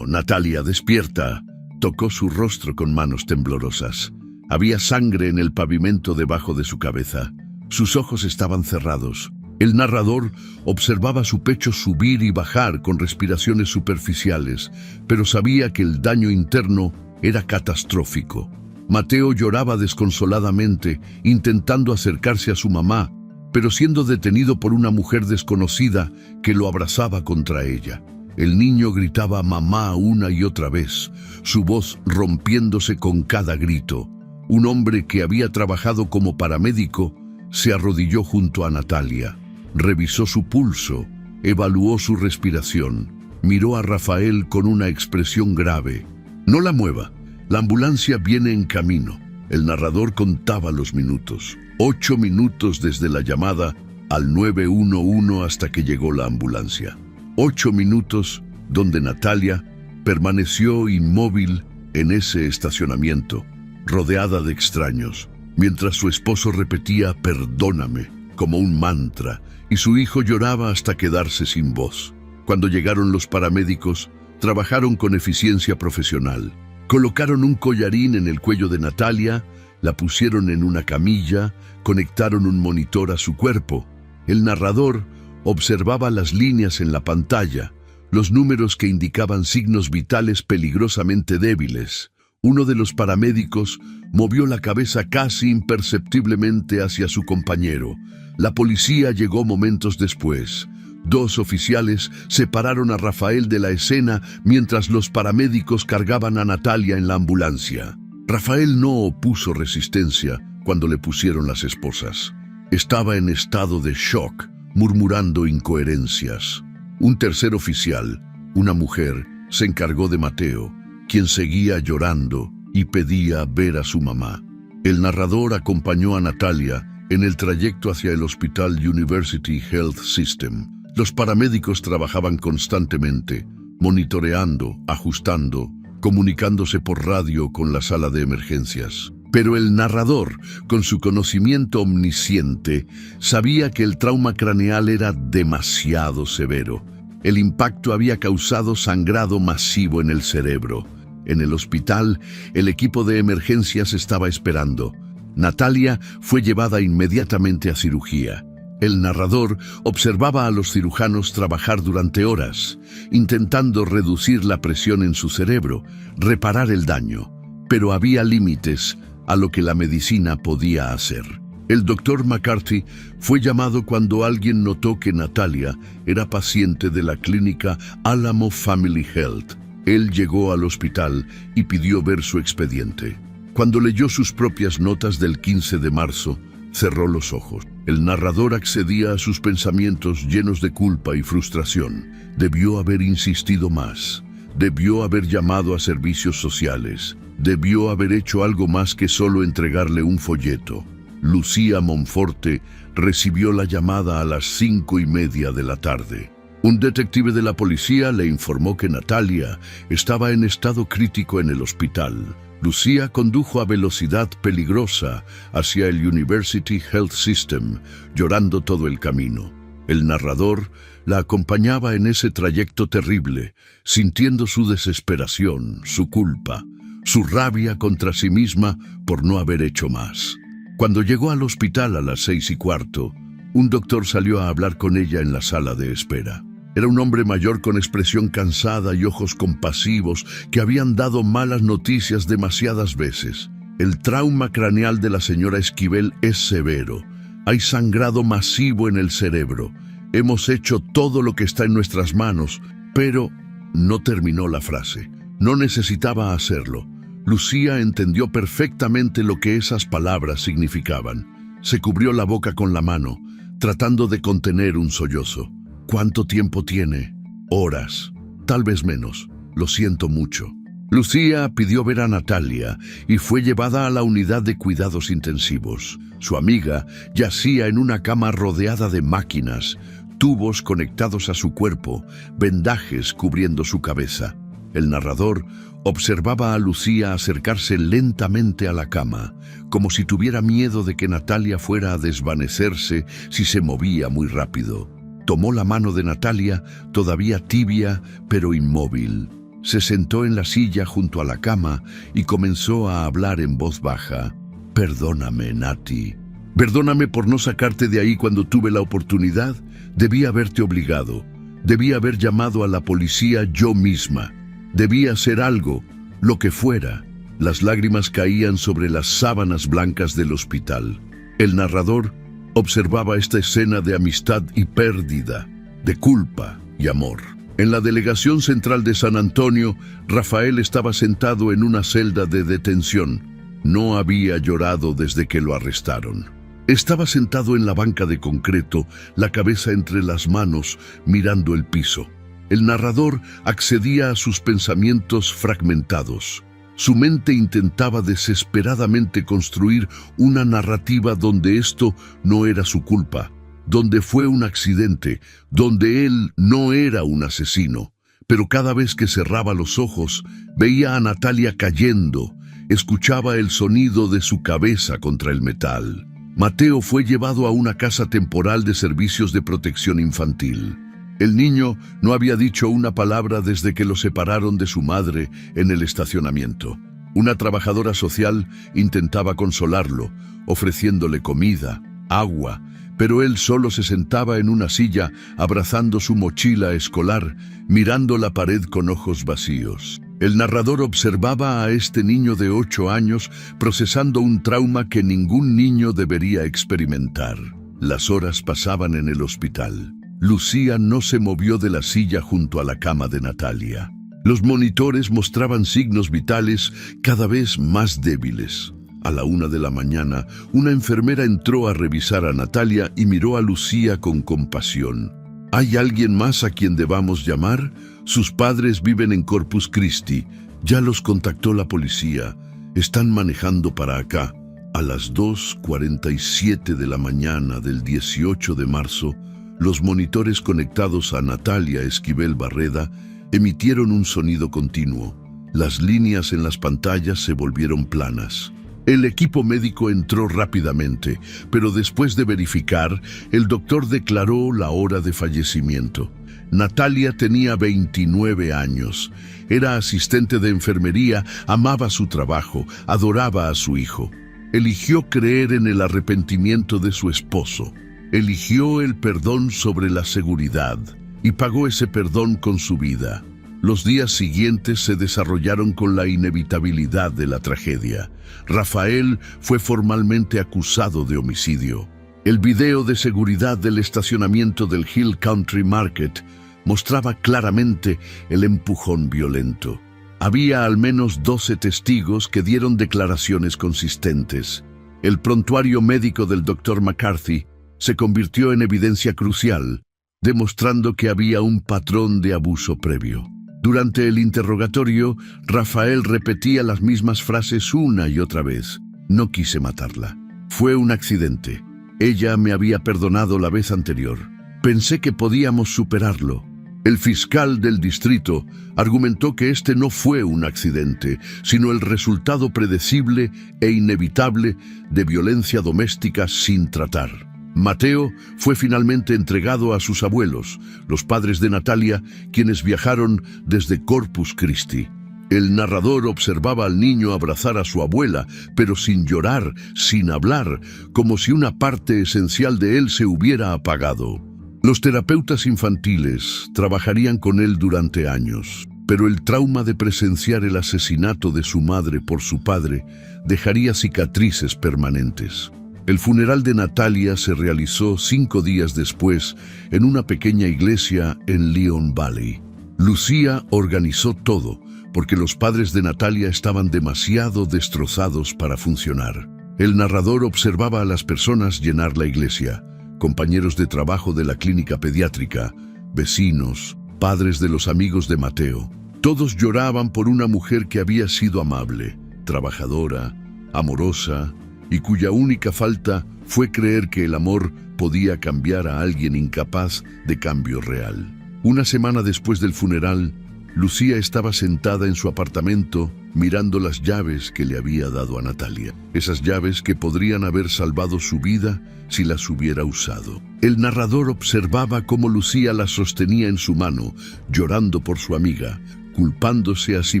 Natalia, despierta». Tocó su rostro con manos temblorosas. Había sangre en el pavimento debajo de su cabeza. Sus ojos estaban cerrados. El narrador observaba su pecho subir y bajar con respiraciones superficiales, pero sabía que el daño interno era catastrófico. Mateo lloraba desconsoladamente, intentando acercarse a su mamá, pero siendo detenido por una mujer desconocida que lo abrazaba contra ella. El niño gritaba «mamá» una y otra vez, su voz rompiéndose con cada grito. Un hombre que había trabajado como paramédico se arrodilló junto a Natalia. Revisó su pulso, evaluó su respiración, miró a Rafael con una expresión grave. «No la mueva, la ambulancia viene en camino». El narrador contaba los minutos. 8 minutos desde la llamada al 911 hasta que llegó la ambulancia. 8 minutos donde Natalia permaneció inmóvil en ese estacionamiento, rodeada de extraños, mientras su esposo repetía «perdóname» como un mantra, y su hijo lloraba hasta quedarse sin voz. Cuando llegaron los paramédicos, trabajaron con eficiencia profesional. Colocaron un collarín en el cuello de Natalia, la pusieron en una camilla, conectaron un monitor a su cuerpo. El narrador observaba las líneas en la pantalla, los números que indicaban signos vitales peligrosamente débiles. Uno de los paramédicos movió la cabeza casi imperceptiblemente hacia su compañero. La policía llegó momentos después. 2 oficiales separaron a Rafael de la escena mientras los paramédicos cargaban a Natalia en la ambulancia. Rafael no opuso resistencia cuando le pusieron las esposas. Estaba en estado de shock, murmurando incoherencias. Un tercer oficial, una mujer, se encargó de Mateo, quien seguía llorando y pedía ver a su mamá. El narrador acompañó a Natalia en el trayecto hacia el Hospital University Health System. Los paramédicos trabajaban constantemente, monitoreando, ajustando, comunicándose por radio con la sala de emergencias. Pero el narrador, con su conocimiento omnisciente, sabía que el trauma craneal era demasiado severo. El impacto había causado sangrado masivo en el cerebro. En el hospital, el equipo de emergencias estaba esperando. Natalia fue llevada inmediatamente a cirugía. El narrador observaba a los cirujanos trabajar durante horas, intentando reducir la presión en su cerebro, reparar el daño. Pero había límites a lo que la medicina podía hacer. El doctor McCarthy fue llamado cuando alguien notó que Natalia era paciente de la clínica Alamo Family Health. Él llegó al hospital y pidió ver su expediente. Cuando leyó sus propias notas del 15 de marzo, cerró los ojos. El narrador accedía a sus pensamientos llenos de culpa y frustración. Debió haber insistido más. Debió haber llamado a servicios sociales. Debió haber hecho algo más que solo entregarle un folleto. Lucía Monforte recibió la llamada a las 5:30 de la tarde. Un detective de la policía le informó que Natalia estaba en estado crítico en el hospital. Lucía condujo a velocidad peligrosa hacia el University Health System, llorando todo el camino. El narrador la acompañaba en ese trayecto terrible, sintiendo su desesperación, su culpa, su rabia contra sí misma por no haber hecho más. Cuando llegó al hospital a las 6:15, un doctor salió a hablar con ella en la sala de espera. Era un hombre mayor con expresión cansada y ojos compasivos que habían dado malas noticias demasiadas veces. El trauma craneal de la señora Esquivel es severo. Hay sangrado masivo en el cerebro. Hemos hecho todo lo que está en nuestras manos, pero no terminó la frase. No necesitaba hacerlo. Lucía entendió perfectamente lo que esas palabras significaban. Se cubrió la boca con la mano, tratando de contener un sollozo. ¿Cuánto tiempo tiene? Horas, tal vez menos. Lo siento mucho. Lucía pidió ver a Natalia y fue llevada a la unidad de cuidados intensivos. Su amiga yacía en una cama rodeada de máquinas, tubos conectados a su cuerpo, vendajes cubriendo su cabeza. El narrador observaba a Lucía acercarse lentamente a la cama, como si tuviera miedo de que Natalia fuera a desvanecerse si se movía muy rápido. Tomó la mano de Natalia, todavía tibia pero inmóvil. Se sentó en la silla junto a la cama y comenzó a hablar en voz baja. «Perdóname, Nati. Perdóname por no sacarte de ahí cuando tuve la oportunidad. Debí haberte obligado. Debí haber llamado a la policía yo misma. Debí hacer algo, lo que fuera». Las lágrimas caían sobre las sábanas blancas del hospital. El narrador observaba esta escena de amistad y pérdida, de culpa y amor. En la delegación central de San Antonio, Rafael estaba sentado en una celda de detención. No había llorado desde que lo arrestaron. Estaba sentado en la banca de concreto, la cabeza entre las manos, mirando el piso. El narrador accedía a sus pensamientos fragmentados. Su mente intentaba desesperadamente construir una narrativa donde esto no era su culpa, donde fue un accidente, donde él no era un asesino. Pero cada vez que cerraba los ojos, veía a Natalia cayendo, escuchaba el sonido de su cabeza contra el metal. Mateo fue llevado a una casa temporal de servicios de protección infantil. El niño no había dicho una palabra desde que lo separaron de su madre en el estacionamiento. Una trabajadora social intentaba consolarlo, ofreciéndole comida, agua, pero él solo se sentaba en una silla abrazando su mochila escolar, mirando la pared con ojos vacíos. El narrador observaba a este niño de 8 años procesando un trauma que ningún niño debería experimentar. Las horas pasaban en el hospital. Lucía no se movió de la silla junto a la cama de Natalia. Los monitores mostraban signos vitales cada vez más débiles. A la 1 de la mañana, una enfermera entró a revisar a Natalia y miró a Lucía con compasión. ¿Hay alguien más a quien debamos llamar? Sus padres viven en Corpus Christi. Ya los contactó la policía. Están manejando para acá. A las 2:47 de la mañana del 18 de marzo, los monitores conectados a Natalia Esquivel Barreda emitieron un sonido continuo. Las líneas en las pantallas se volvieron planas. El equipo médico entró rápidamente, pero después de verificar, el doctor declaró la hora de fallecimiento. Natalia tenía 29 años. Era asistente de enfermería, amaba su trabajo, adoraba a su hijo. Eligió creer en el arrepentimiento de su esposo. Eligió el perdón sobre la seguridad y pagó ese perdón con su vida. Los días siguientes se desarrollaron con la inevitabilidad de la tragedia. Rafael fue formalmente acusado de homicidio. El video de seguridad del estacionamiento del Hill Country Market mostraba claramente el empujón violento. Había al menos 12 testigos que dieron declaraciones consistentes. El prontuario médico del Dr. McCarthy se convirtió en evidencia crucial, demostrando que había un patrón de abuso previo. Durante el interrogatorio, Rafael repetía las mismas frases una y otra vez. No quise matarla. Fue un accidente. Ella me había perdonado la vez anterior. Pensé que podíamos superarlo. El fiscal del distrito argumentó que este no fue un accidente, sino el resultado predecible e inevitable de violencia doméstica sin tratar. Mateo fue finalmente entregado a sus abuelos, los padres de Natalia, quienes viajaron desde Corpus Christi. El narrador observaba al niño abrazar a su abuela, pero sin llorar, sin hablar, como si una parte esencial de él se hubiera apagado. Los terapeutas infantiles trabajarían con él durante años, pero el trauma de presenciar el asesinato de su madre por su padre dejaría cicatrices permanentes. El funeral de Natalia se realizó 5 días después en una pequeña iglesia en Leon Valley. Lucía organizó todo, porque los padres de Natalia estaban demasiado destrozados para funcionar. El narrador observaba a las personas llenar la iglesia, compañeros de trabajo de la clínica pediátrica, vecinos, padres de los amigos de Mateo. Todos lloraban por una mujer que había sido amable, trabajadora, amorosa, y cuya única falta fue creer que el amor podía cambiar a alguien incapaz de cambio real. Una semana después del funeral, Lucía estaba sentada en su apartamento mirando las llaves que le había dado a Natalia. Esas llaves que podrían haber salvado su vida si las hubiera usado. El narrador observaba cómo Lucía las sostenía en su mano, llorando por su amiga, culpándose a sí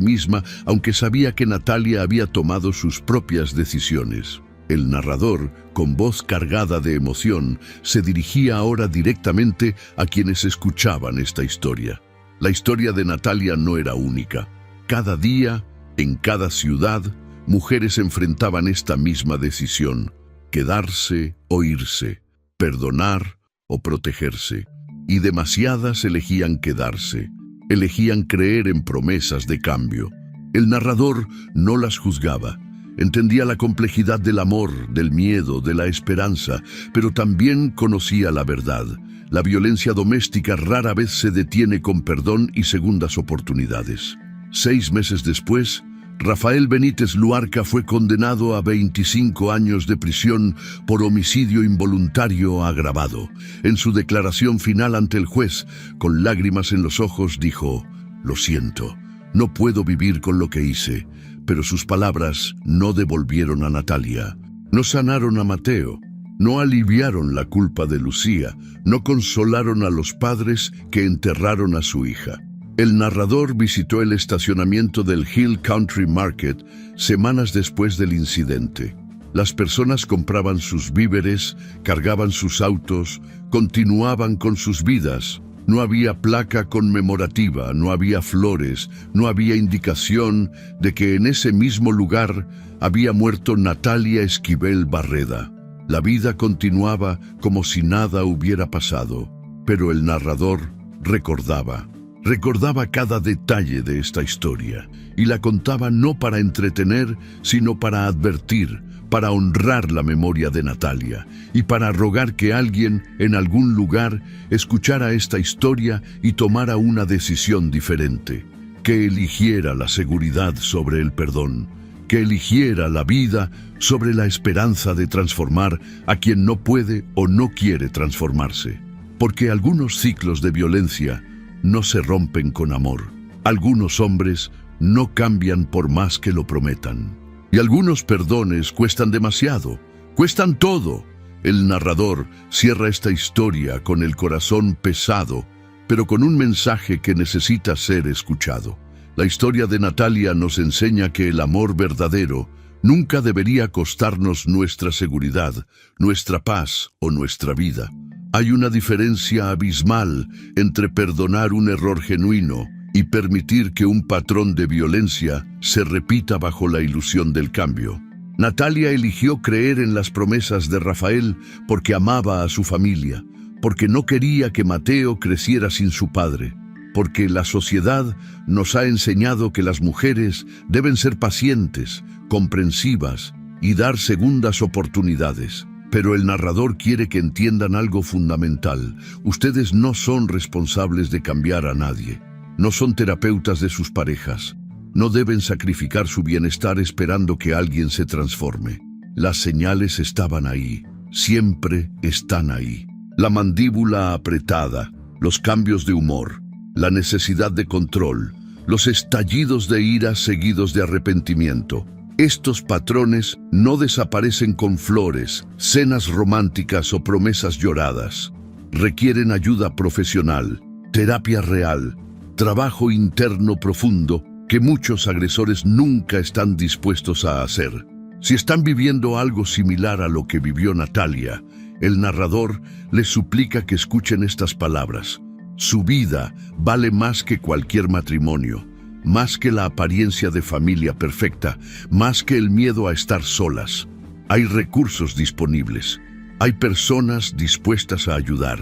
misma, aunque sabía que Natalia había tomado sus propias decisiones. El narrador, con voz cargada de emoción, se dirigía ahora directamente a quienes escuchaban esta historia. La historia de Natalia no era única. Cada día, en cada ciudad, mujeres enfrentaban esta misma decisión: quedarse o irse, perdonar o protegerse. Y demasiadas elegían quedarse, elegían creer en promesas de cambio. El narrador no las juzgaba. Entendía la complejidad del amor, del miedo, de la esperanza, pero también conocía la verdad. La violencia doméstica rara vez se detiene con perdón y segundas oportunidades. 6 meses después, Rafael Benítez Luarca fue condenado a 25 años de prisión por homicidio involuntario agravado. En su declaración final ante el juez, con lágrimas en los ojos, dijo: «Lo siento, no puedo vivir con lo que hice». Pero sus palabras no devolvieron a Natalia, no sanaron a Mateo, no aliviaron la culpa de Lucía, no consolaron a los padres que enterraron a su hija. El narrador visitó el estacionamiento del Hill Country Market semanas después del incidente. Las personas compraban sus víveres, cargaban sus autos, continuaban con sus vidas. No había placa conmemorativa, no había flores, no había indicación de que en ese mismo lugar había muerto Natalia Esquivel Barreda. La vida continuaba como si nada hubiera pasado, pero el narrador recordaba cada detalle de esta historia y la contaba no para entretener, sino para advertir, para honrar la memoria de Natalia y para rogar que alguien en algún lugar escuchara esta historia y tomara una decisión diferente, que eligiera la seguridad sobre el perdón, que eligiera la vida sobre la esperanza de transformar a quien no puede o no quiere transformarse. Porque algunos ciclos de violencia no se rompen con amor. Algunos hombres no cambian por más que lo prometan. Y algunos perdones cuestan demasiado, cuestan todo. El narrador cierra esta historia con el corazón pesado, pero con un mensaje que necesita ser escuchado. La historia de Natalia nos enseña que el amor verdadero nunca debería costarnos nuestra seguridad, nuestra paz o nuestra vida. Hay una diferencia abismal entre perdonar un error genuino y permitir que un patrón de violencia se repita bajo la ilusión del cambio. Natalia eligió creer en las promesas de Rafael porque amaba a su familia, porque no quería que Mateo creciera sin su padre, porque la sociedad nos ha enseñado que las mujeres deben ser pacientes, comprensivas y dar segundas oportunidades. Pero el narrador quiere que entiendan algo fundamental. Ustedes no son responsables de cambiar a nadie. No son terapeutas de sus parejas. No deben sacrificar su bienestar esperando que alguien se transforme. Las señales estaban ahí. Siempre están ahí. La mandíbula apretada, los cambios de humor, la necesidad de control, los estallidos de ira seguidos de arrepentimiento. Estos patrones no desaparecen con flores, cenas románticas o promesas lloradas. Requieren ayuda profesional, terapia real, trabajo interno profundo que muchos agresores nunca están dispuestos a hacer. Si están viviendo algo similar a lo que vivió Natalia, el narrador les suplica que escuchen estas palabras. Su vida vale más que cualquier matrimonio, más que la apariencia de familia perfecta, más que el miedo a estar solas. Hay recursos disponibles, hay personas dispuestas a ayudar.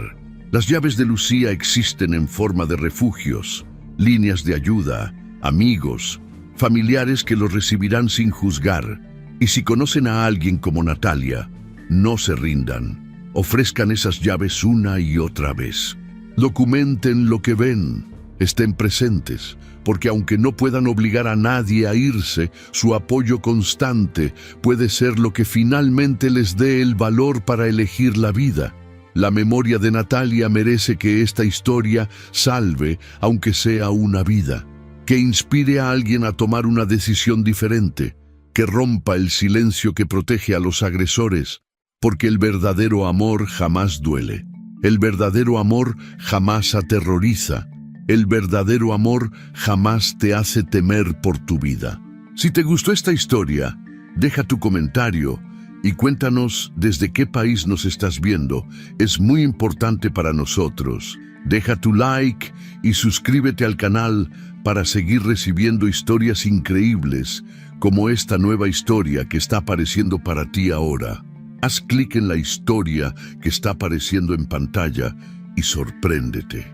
Las llaves de Lucía existen en forma de refugios, líneas de ayuda, amigos, familiares que los recibirán sin juzgar. Y si conocen a alguien como Natalia, no se rindan. Ofrezcan esas llaves una y otra vez. Documenten lo que ven. estén presentes, porque aunque no puedan obligar a nadie a irse, su apoyo constante puede ser lo que finalmente les dé el valor para elegir la vida. La memoria de Natalia merece que esta historia salve, aunque sea una vida, que inspire a alguien a tomar una decisión diferente, que rompa el silencio que protege a los agresores, porque el verdadero amor jamás duele. El verdadero amor jamás aterroriza. El verdadero amor jamás te hace temer por tu vida. Si te gustó esta historia, deja tu comentario y cuéntanos desde qué país nos estás viendo. Es muy importante para nosotros. Deja tu like y suscríbete al canal para seguir recibiendo historias increíbles como esta nueva historia que está apareciendo para ti ahora. Haz clic en la historia que está apareciendo en pantalla y sorpréndete.